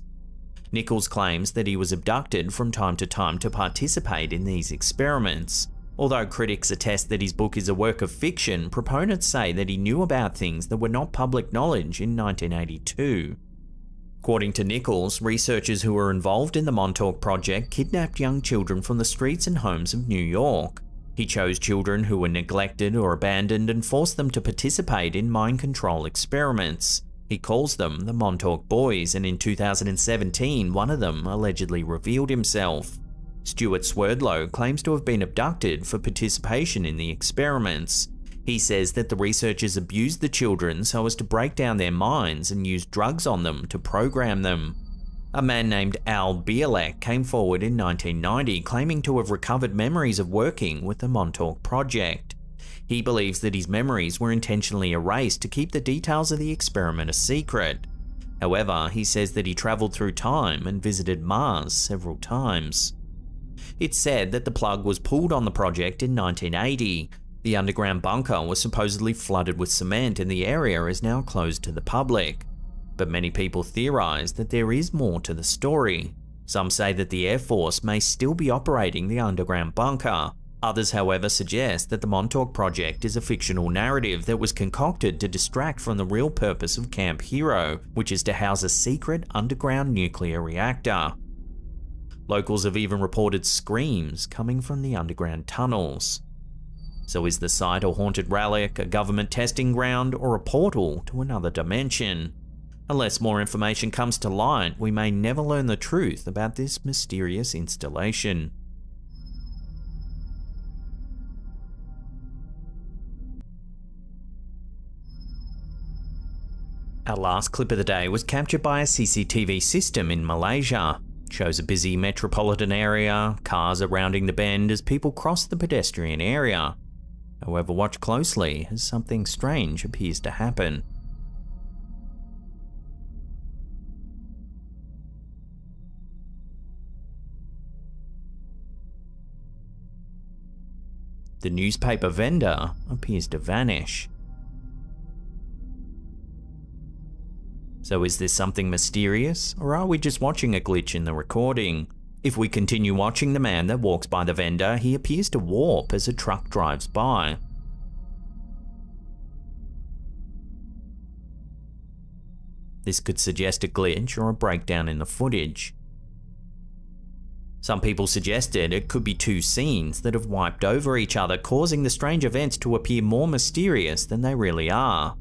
Nichols claims that he was abducted from time to time to participate in these experiments. Although critics attest that his book is a work of fiction, proponents say that he knew about things that were not public knowledge in 1982. According to Nichols, researchers who were involved in the Montauk Project kidnapped young children from the streets and homes of New York. He chose children who were neglected or abandoned and forced them to participate in mind control experiments. He calls them the Montauk Boys, and in 2017, one of them allegedly revealed himself. Stuart Swerdlow claims to have been abducted for participation in the experiments. He says that the researchers abused the children so as to break down their minds and used drugs on them to program them. A man named Al Bielek came forward in 1990 claiming to have recovered memories of working with the Montauk Project. He believes that his memories were intentionally erased to keep the details of the experiment a secret. However, he says that he traveled through time and visited Mars several times. It's said that the plug was pulled on the project in 1980. The underground bunker was supposedly flooded with cement and the area is now closed to the public. But many people theorize that there is more to the story. Some say that the Air Force may still be operating the underground bunker. Others, however, suggest that the Montauk Project is a fictional narrative that was concocted to distract from the real purpose of Camp Hero, which is to house a secret underground nuclear reactor. Locals have even reported screams coming from the underground tunnels. So is the site a haunted relic, a government testing ground, or a portal to another dimension? Unless more information comes to light, we may never learn the truth about this mysterious installation. Our last clip of the day was captured by a CCTV system in Malaysia. It shows a busy metropolitan area, cars are rounding the bend as people cross the pedestrian area. However, watch closely as something strange appears to happen. The newspaper vendor appears to vanish. So is this something mysterious, or are we just watching a glitch in the recording? If we continue watching the man that walks by the vendor, he appears to warp as a truck drives by. This could suggest a glitch or a breakdown in the footage. Some people suggested it could be two scenes that have wiped over each other, causing the strange events to appear more mysterious than they really are.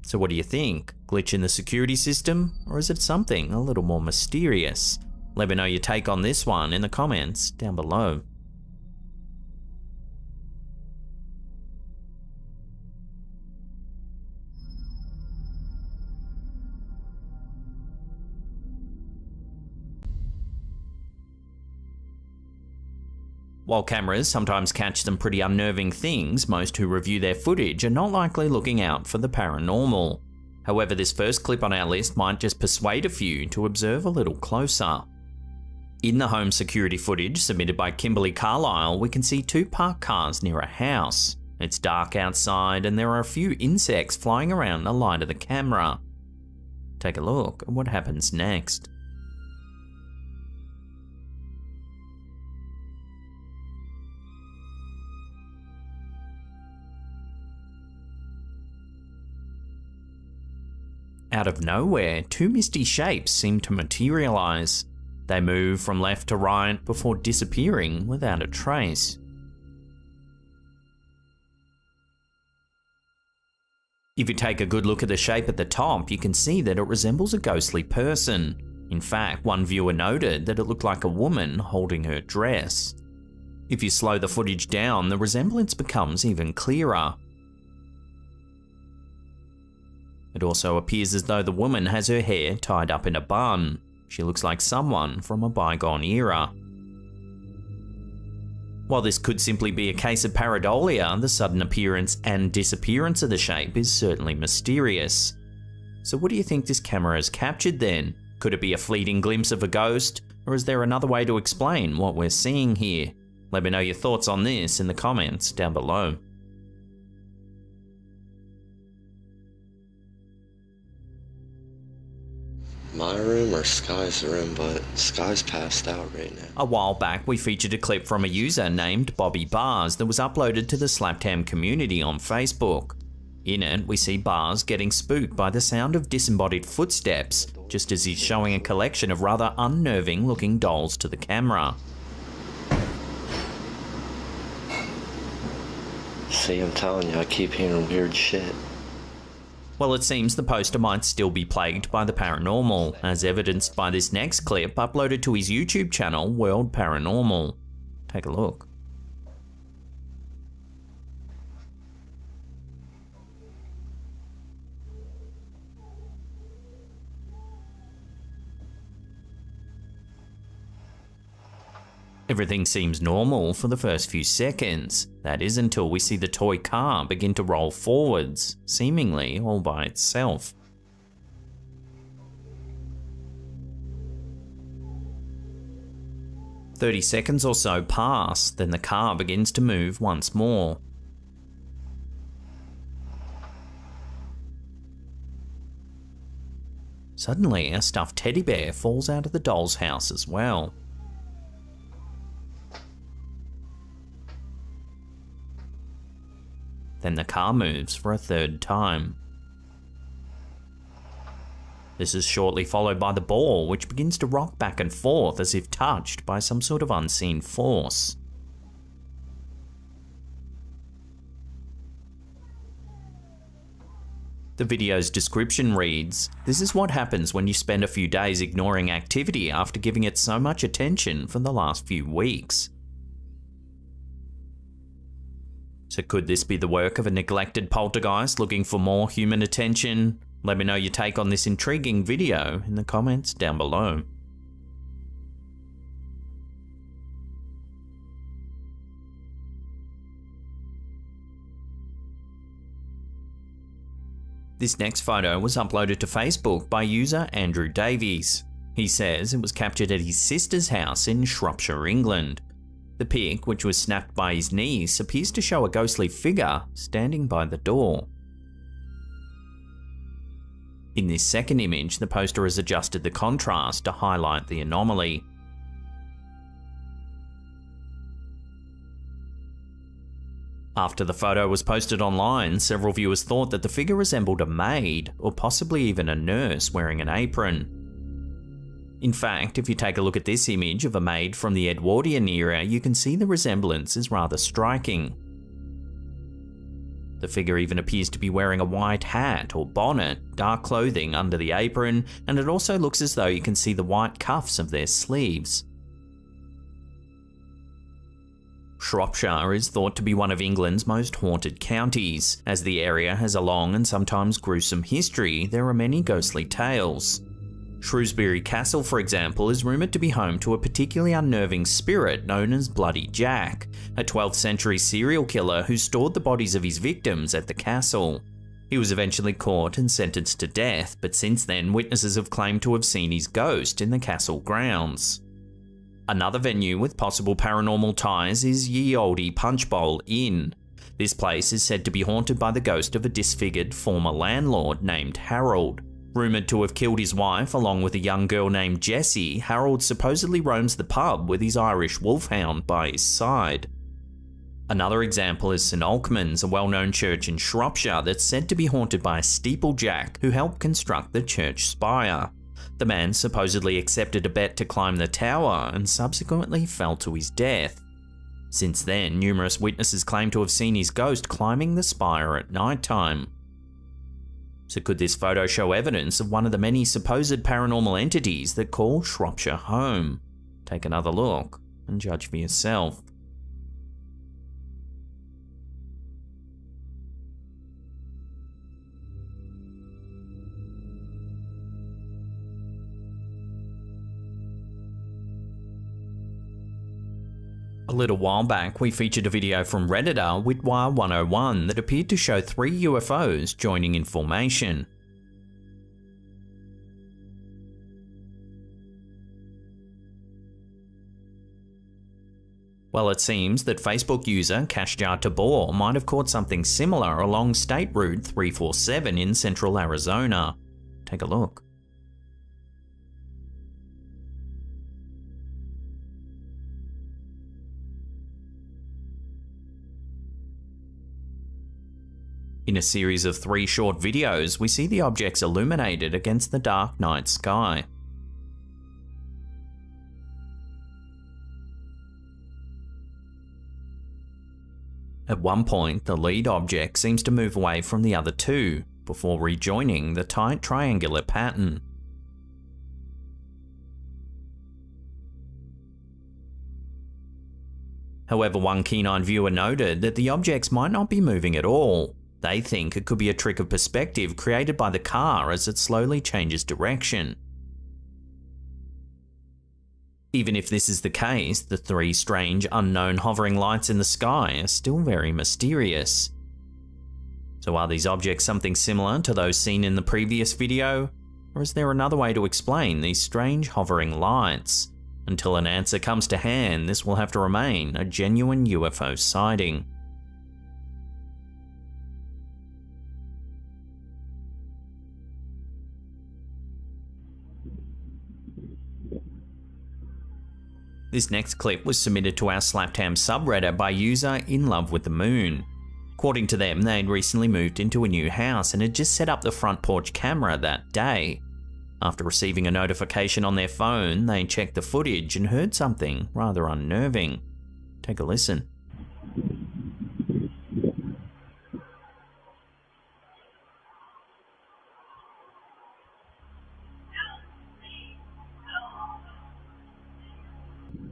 So what do you think? Glitch in the security system? Or is it something a little more mysterious? Let me know your take on this one in the comments down below. While cameras sometimes catch some pretty unnerving things, most who review their footage are not likely looking out for the paranormal. However, this first clip on our list might just persuade a few to observe a little closer. In the home security footage submitted by Kimberly Carlisle, we can see 2 parked cars near a house. It's dark outside and there are a few insects flying around the light of the camera. Take a look at what happens next. Out of nowhere, 2 misty shapes seem to materialize. They move from left to right before disappearing without a trace. If you take a good look at the shape at the top, you can see that it resembles a ghostly person. In fact, one viewer noted that it looked like a woman holding her dress. If you slow the footage down, the resemblance becomes even clearer. It also appears as though the woman has her hair tied up in a bun. She looks like someone from a bygone era. While this could simply be a case of pareidolia, the sudden appearance and disappearance of the shape is certainly mysterious. So what do you think this camera has captured then? Could it be a fleeting glimpse of a ghost, or is there another way to explain what we're seeing here? Let me know your thoughts on this in the comments down below. My room or Sky's room, but Sky's passed out right now. A while back, we featured a clip from a user named Bobby Bars that was uploaded to the Slaptam community on Facebook. In it, we see Bars getting spooked by the sound of disembodied footsteps, just as he's showing a collection of rather unnerving looking dolls to the camera. See, I'm telling you, I keep hearing weird shit. Well, it seems the poster might still be plagued by the paranormal, as evidenced by this next clip uploaded to his YouTube channel, World Paranormal. Take a look. Everything seems normal for the first few seconds. That is until we see the toy car begin to roll forwards, seemingly all by itself. "30 seconds or so pass, then the car begins to move once more. Suddenly, a stuffed teddy bear falls out of the doll's house as well. Then the car moves for a 3rd time. This is shortly followed by the ball, which begins to rock back and forth as if touched by some sort of unseen force. The video's description reads, "This is what happens when you spend a few days ignoring activity after giving it so much attention for the last few weeks." So could this be the work of a neglected poltergeist looking for more human attention? Let me know your take on this intriguing video in the comments down below. This next photo was uploaded to Facebook by user Andrew Davies. He says it was captured at his sister's house in Shropshire, England. The pic, which was snapped by his niece, appears to show a ghostly figure standing by the door. In this second image, the poster has adjusted the contrast to highlight the anomaly. After the photo was posted online, several viewers thought that the figure resembled a maid, or possibly even a nurse wearing an apron. In fact, if you take a look at this image of a maid from the Edwardian era, you can see the resemblance is rather striking. The figure even appears to be wearing a white hat or bonnet, dark clothing under the apron, and it also looks as though you can see the white cuffs of their sleeves. Shropshire is thought to be one of England's most haunted counties. As the area has a long and sometimes gruesome history, there are many ghostly tales. Shrewsbury Castle, for example, is rumoured to be home to a particularly unnerving spirit known as Bloody Jack, a 12th century serial killer who stored the bodies of his victims at the castle. He was eventually caught and sentenced to death, but since then witnesses have claimed to have seen his ghost in the castle grounds. Another venue with possible paranormal ties is Ye Olde Punch Bowl Inn. This place is said to be haunted by the ghost of a disfigured former landlord named Harold. Rumoured to have killed his wife along with a young girl named Jessie, Harold supposedly roams the pub with his Irish wolfhound by his side. Another example is St Alkmund's, a well-known church in Shropshire that's said to be haunted by a steeplejack who helped construct the church spire. The man supposedly accepted a bet to climb the tower and subsequently fell to his death. Since then, numerous witnesses claim to have seen his ghost climbing the spire at night time. So could this photo show evidence of one of the many supposed paranormal entities that call Shropshire home? Take another look and judge for yourself. A little while back, we featured a video from Redditor Witwire101 that appeared to show 3 UFOs joining in formation. Well, it seems that Facebook user Kashjar Tabor might have caught something similar along State Route 347 in central Arizona. Take a look. In a series of 3 short videos, we see the objects illuminated against the dark night sky. At one point, the lead object seems to move away from the other 2, before rejoining the tight triangular pattern. However, one keen-eyed viewer noted that the objects might not be moving at all. They think it could be a trick of perspective created by the car as it slowly changes direction. Even if this is the case, the 3 strange, unknown hovering lights in the sky are still very mysterious. So are these objects something similar to those seen in the previous video? Or is there another way to explain these strange hovering lights? Until an answer comes to hand, this will have to remain a genuine UFO sighting. This next clip was submitted to our Slaptam subreddit by user In Love with the Moon. According to them, they'd recently moved into a new house and had just set up the front porch camera that day. After receiving a notification on their phone, they checked the footage and heard something rather unnerving. Take a listen.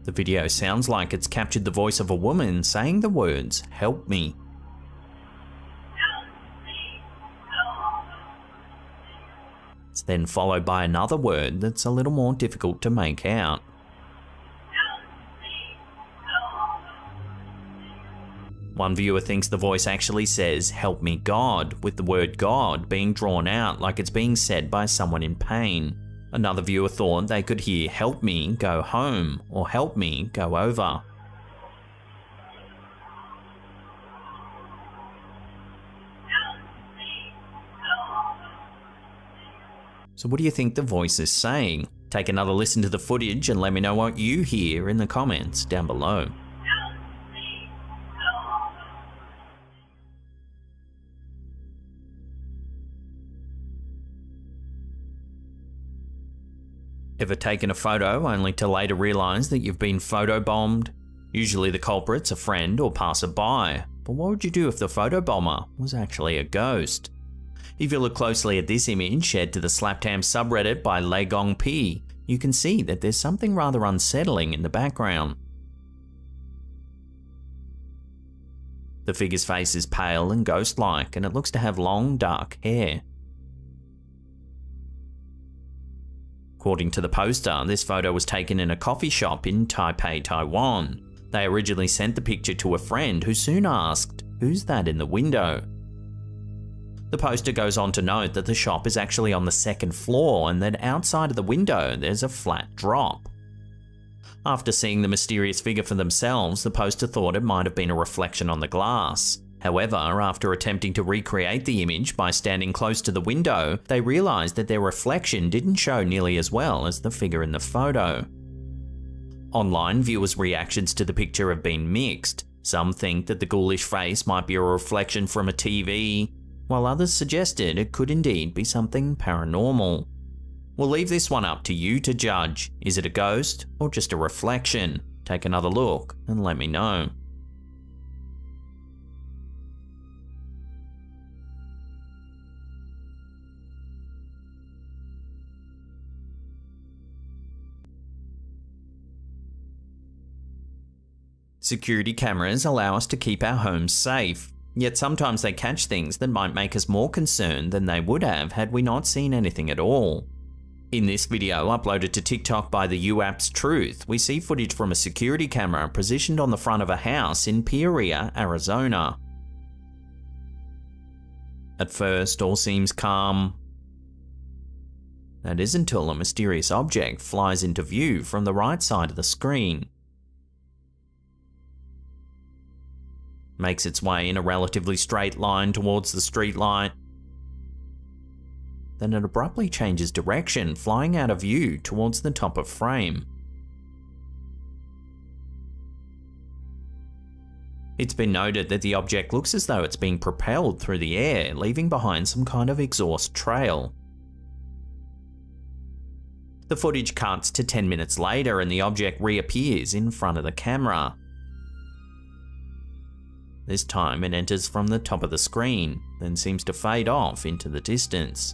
The video sounds like it's captured the voice of a woman saying the words, "Help me." It's then followed by another word that's a little more difficult to make out. One viewer thinks the voice actually says, "Help me God," with the word God being drawn out like it's being said by someone in pain. Another viewer thought they could hear "Help me, go home," or "Help me, go over." So what do you think the voice is saying? Take another listen to the footage and let me know what you hear in the comments down below. Ever taken a photo only to later realise that you've been photobombed? Usually the culprit's a friend or passerby, but what would you do if the photobomber was actually a ghost? If you look closely at this image shared to the Slaptam subreddit by Legong P, you can see that there's something rather unsettling in the background. The figure's face is pale and ghost-like, and it looks to have long, dark hair. According to the poster, this photo was taken in a coffee shop in Taipei, Taiwan. They originally sent the picture to a friend who soon asked, "Who's that in the window?" The poster goes on to note that the shop is actually on the second floor and that outside of the window there's a flat drop. After seeing the mysterious figure for themselves, the poster thought it might have been a reflection on the glass. However, after attempting to recreate the image by standing close to the window, they realised that their reflection didn't show nearly as well as the figure in the photo. Online, viewers' reactions to the picture have been mixed. Some think that the ghoulish face might be a reflection from a TV, while others suggested it could indeed be something paranormal. We'll leave this one up to you to judge. Is it a ghost or just a reflection? Take another look and let me know. Security cameras allow us to keep our homes safe, yet sometimes they catch things that might make us more concerned than they would have had we not seen anything at all. In this video, uploaded to TikTok by the UAP's Truth, we see footage from a security camera positioned on the front of a house in Peoria, Arizona. At first, all seems calm. That is until a mysterious object flies into view from the right side of the screen. Makes its way in a relatively straight line towards the streetlight. Then it abruptly changes direction, flying out of view towards the top of frame. It's been noted that the object looks as though it's being propelled through the air, leaving behind some kind of exhaust trail. The footage cuts to 10 minutes later and the object reappears in front of the camera. This time it enters from the top of the screen, then seems to fade off into the distance.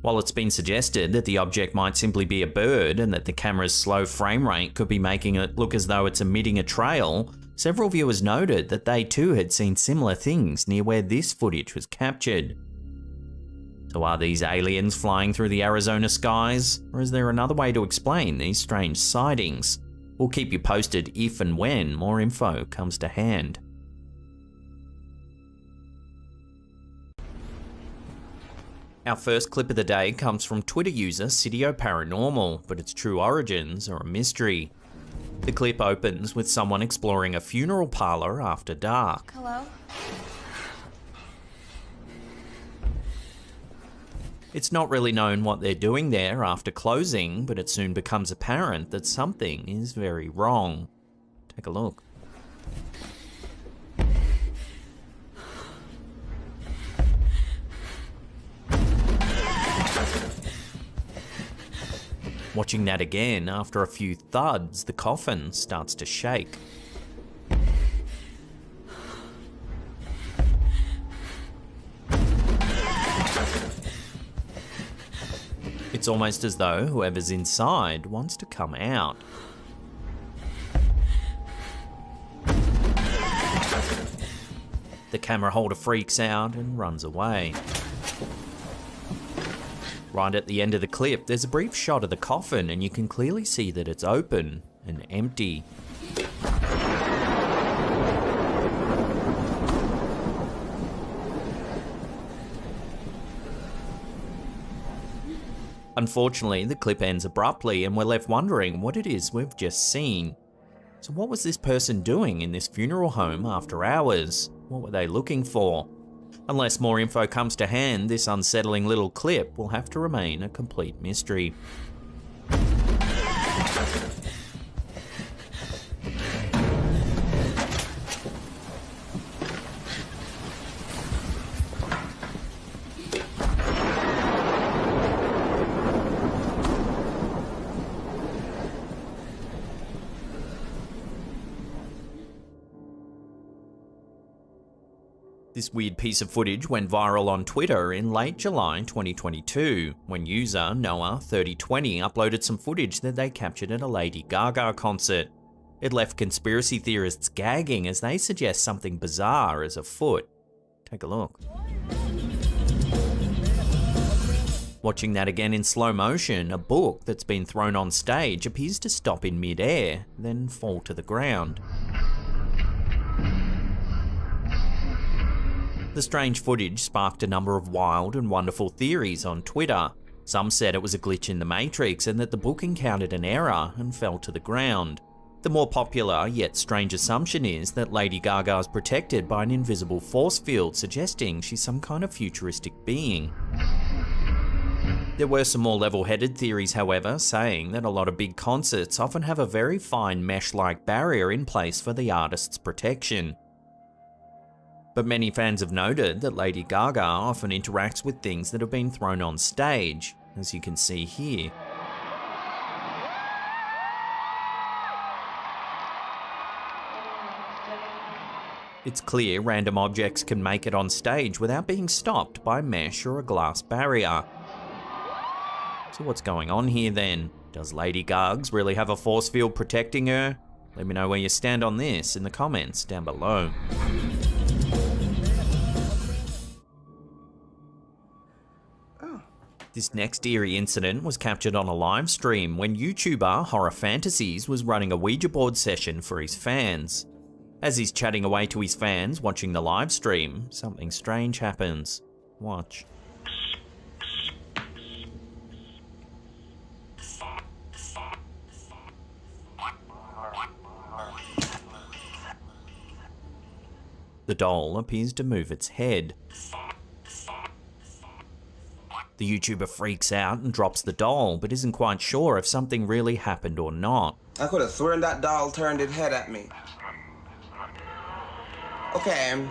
While it's been suggested that the object might simply be a bird and that the camera's slow frame rate could be making it look as though it's emitting a trail, several viewers noted that they too had seen similar things near where this footage was captured. So are these aliens flying through the Arizona skies, or is there another way to explain these strange sightings? We'll keep you posted if and when more info comes to hand. Our first clip of the day comes from Twitter user Sidio Paranormal, but its true origins are a mystery. The clip opens with someone exploring a funeral parlor after dark. Hello? It's not really known what they're doing there after closing, but it soon becomes apparent that something is very wrong. Take a look. Watching that again, after a few thuds, the coffin starts to shake. It's almost as though whoever's inside wants to come out. The camera holder freaks out and runs away. Right at the end of the clip, there's a brief shot of the coffin and you can clearly see that it's open and empty. Unfortunately, the clip ends abruptly and we're left wondering what it is we've just seen. So what was this person doing in this funeral home after hours? What were they looking for? Unless more info comes to hand, this unsettling little clip will have to remain a complete mystery. This weird piece of footage went viral on Twitter in late July 2022, when user Noah3020 uploaded some footage that they captured at a Lady Gaga concert. It left conspiracy theorists gagging as they suggest something bizarre is afoot. Take a look. Watching that again in slow motion, a book that's been thrown on stage appears to stop in mid-air, then fall to the ground. The strange footage sparked a number of wild and wonderful theories on Twitter. Some said it was a glitch in the Matrix and that the book encountered an error and fell to the ground. The more popular yet strange assumption is that Lady Gaga is protected by an invisible force field, suggesting she's some kind of futuristic being. There were some more level-headed theories, however, saying that a lot of big concerts often have a very fine mesh-like barrier in place for the artist's protection. But many fans have noted that Lady Gaga often interacts with things that have been thrown on stage, as you can see here. It's clear random objects can make it on stage without being stopped by mesh or a glass barrier. So what's going on here then? Does Lady Gaga really have a force field protecting her? Let me know where you stand on this in the comments down below. This next eerie incident was captured on a live stream when YouTuber Horror Fantasies was running a Ouija board session for his fans. As he's chatting away to his fans watching the live stream, something strange happens. Watch. The doll appears to move its head. The YouTuber freaks out and drops the doll, but isn't quite sure if something really happened or not. I could have sworn that doll turned its head at me. Okay.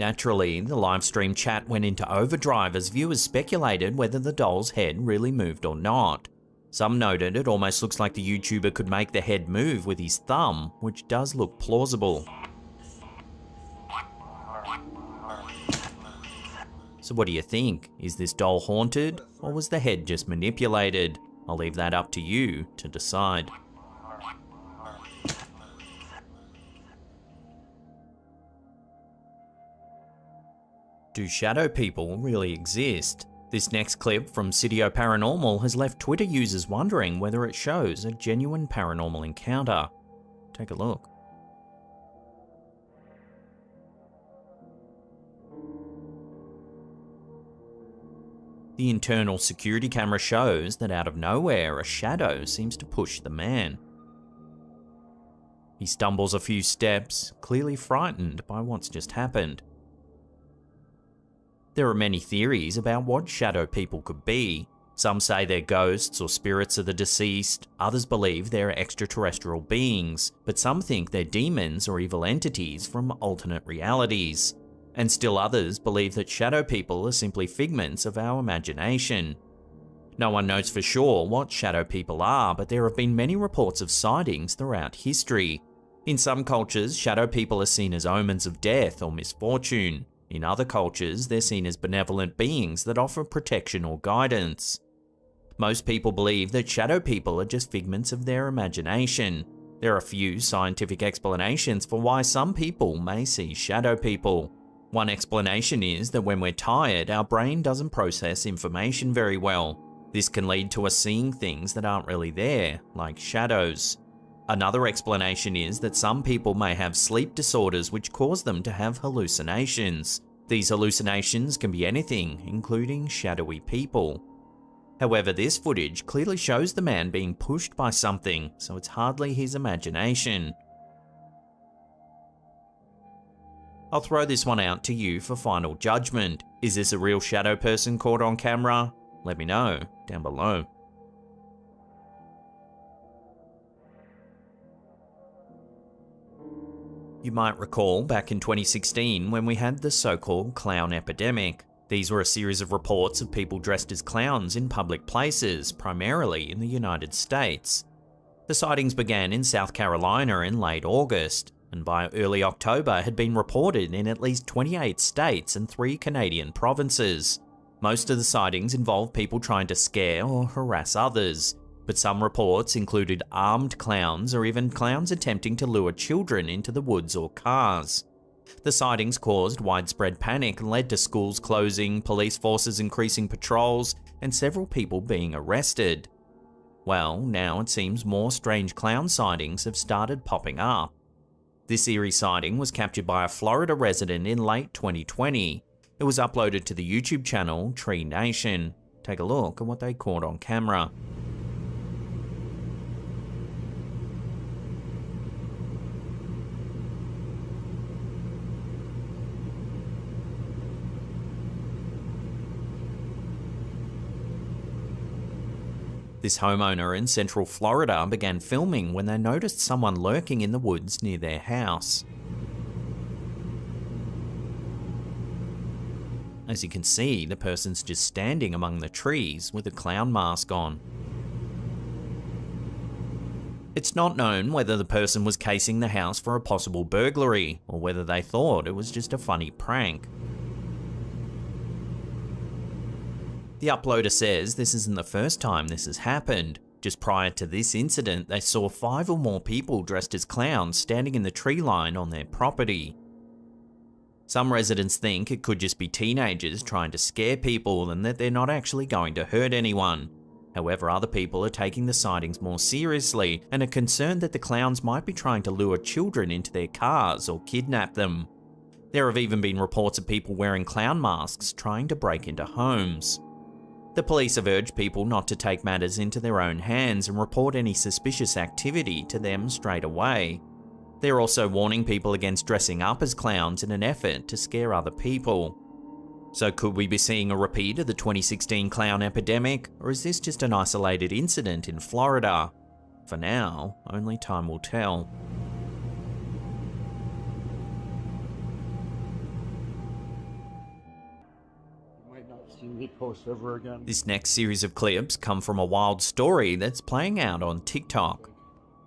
Naturally, the live stream chat went into overdrive as viewers speculated whether the doll's head really moved or not. Some noted it almost looks like the YouTuber could make the head move with his thumb, which does look plausible. So what do you think? Is this doll haunted, or was the head just manipulated? I'll leave that up to you to decide. Do shadow people really exist? This next clip from Sitio Paranormal has left Twitter users wondering whether it shows a genuine paranormal encounter. Take a look. The internal security camera shows that out of nowhere, a shadow seems to push the man. He stumbles a few steps, clearly frightened by what's just happened. There are many theories about what shadow people could be. Some say they're ghosts or spirits of the deceased, others believe they're extraterrestrial beings, but some think they're demons or evil entities from alternate realities. And still others believe that shadow people are simply figments of our imagination. No one knows for sure what shadow people are, but there have been many reports of sightings throughout history. In some cultures, shadow people are seen as omens of death or misfortune. In other cultures, they're seen as benevolent beings that offer protection or guidance. Most people believe that shadow people are just figments of their imagination. There are few scientific explanations for why some people may see shadow people. One explanation is that when we're tired, our brain doesn't process information very well. This can lead to us seeing things that aren't really there, like shadows. Another explanation is that some people may have sleep disorders which cause them to have hallucinations. These hallucinations can be anything, including shadowy people. However, this footage clearly shows the man being pushed by something, so it's hardly his imagination. I'll throw this one out to you for final judgment. Is this a real shadow person caught on camera? Let me know down below. You might recall back in 2016 when we had the so-called clown epidemic. These were a series of reports of people dressed as clowns in public places, primarily in the United States. The sightings began in South Carolina in late August, and by early October had been reported in at least 28 states and 3 Canadian provinces. Most of the sightings involved people trying to scare or harass others, but some reports included armed clowns or even clowns attempting to lure children into the woods or cars. The sightings caused widespread panic and led to schools closing, police forces increasing patrols, and several people being arrested. Well, now it seems more strange clown sightings have started popping up. This eerie sighting was captured by a Florida resident in late 2020. It was uploaded to the YouTube channel Tree Nation. Take a look at what they caught on camera. This homeowner in central Florida began filming when they noticed someone lurking in the woods near their house. As you can see, the person's just standing among the trees with a clown mask on. It's not known whether the person was casing the house for a possible burglary, or whether they thought it was just a funny prank. The uploader says this isn't the first time this has happened. Just prior to this incident, they saw 5 or more people dressed as clowns standing in the tree line on their property. Some residents think it could just be teenagers trying to scare people and that they're not actually going to hurt anyone. However, other people are taking the sightings more seriously and are concerned that the clowns might be trying to lure children into their cars or kidnap them. There have even been reports of people wearing clown masks trying to break into homes. The police have urged people not to take matters into their own hands and report any suspicious activity to them straight away. They're also warning people against dressing up as clowns in an effort to scare other people. So could we be seeing a repeat of the 2016 clown epidemic, or is this just an isolated incident in Florida? For now, only time will tell. This next series of clips come from a wild story that's playing out on TikTok.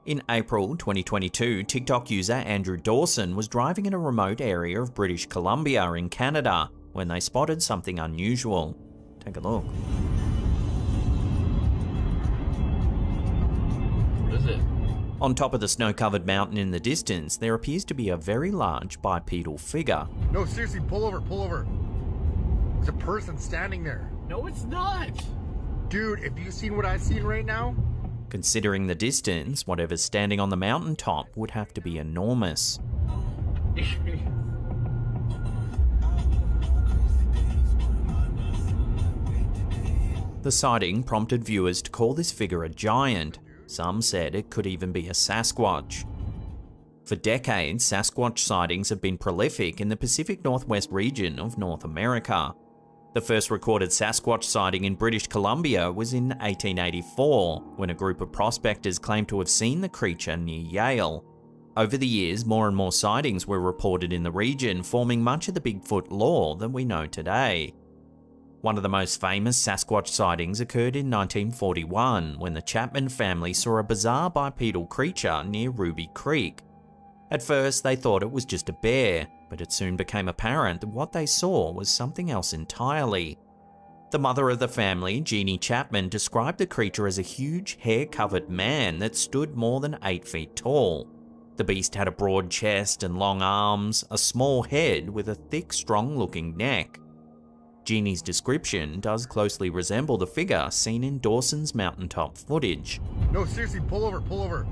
In April 2022, TikTok user Andrew Dawson was driving in a remote area of British Columbia in Canada when they spotted something unusual. Take a look. What is it? On top of the snow-covered mountain in the distance, there appears to be a very large bipedal figure. No, seriously, pull over, pull over. There's a person standing there. No, it's not. Dude, have you seen what I've seen right now? Considering the distance, whatever's standing on the mountaintop would have to be enormous. The sighting prompted viewers to call this figure a giant. Some said it could even be a Sasquatch. For decades, Sasquatch sightings have been prolific in the Pacific Northwest region of North America. The first recorded Sasquatch sighting in British Columbia was in 1884, when a group of prospectors claimed to have seen the creature near Yale. Over the years, more and more sightings were reported in the region, forming much of the Bigfoot lore that we know today. One of the most famous Sasquatch sightings occurred in 1941, when the Chapman family saw a bizarre bipedal creature near Ruby Creek. At first, they thought it was just a bear, but it soon became apparent that what they saw was something else entirely. The mother of the family, Jeannie Chapman, described the creature as a huge, hair-covered man that stood more than 8 feet tall. The beast had a broad chest and long arms, a small head with a thick, strong-looking neck. Jeannie's description does closely resemble the figure seen in Dawson's mountaintop footage. No, seriously, pull over, pull over.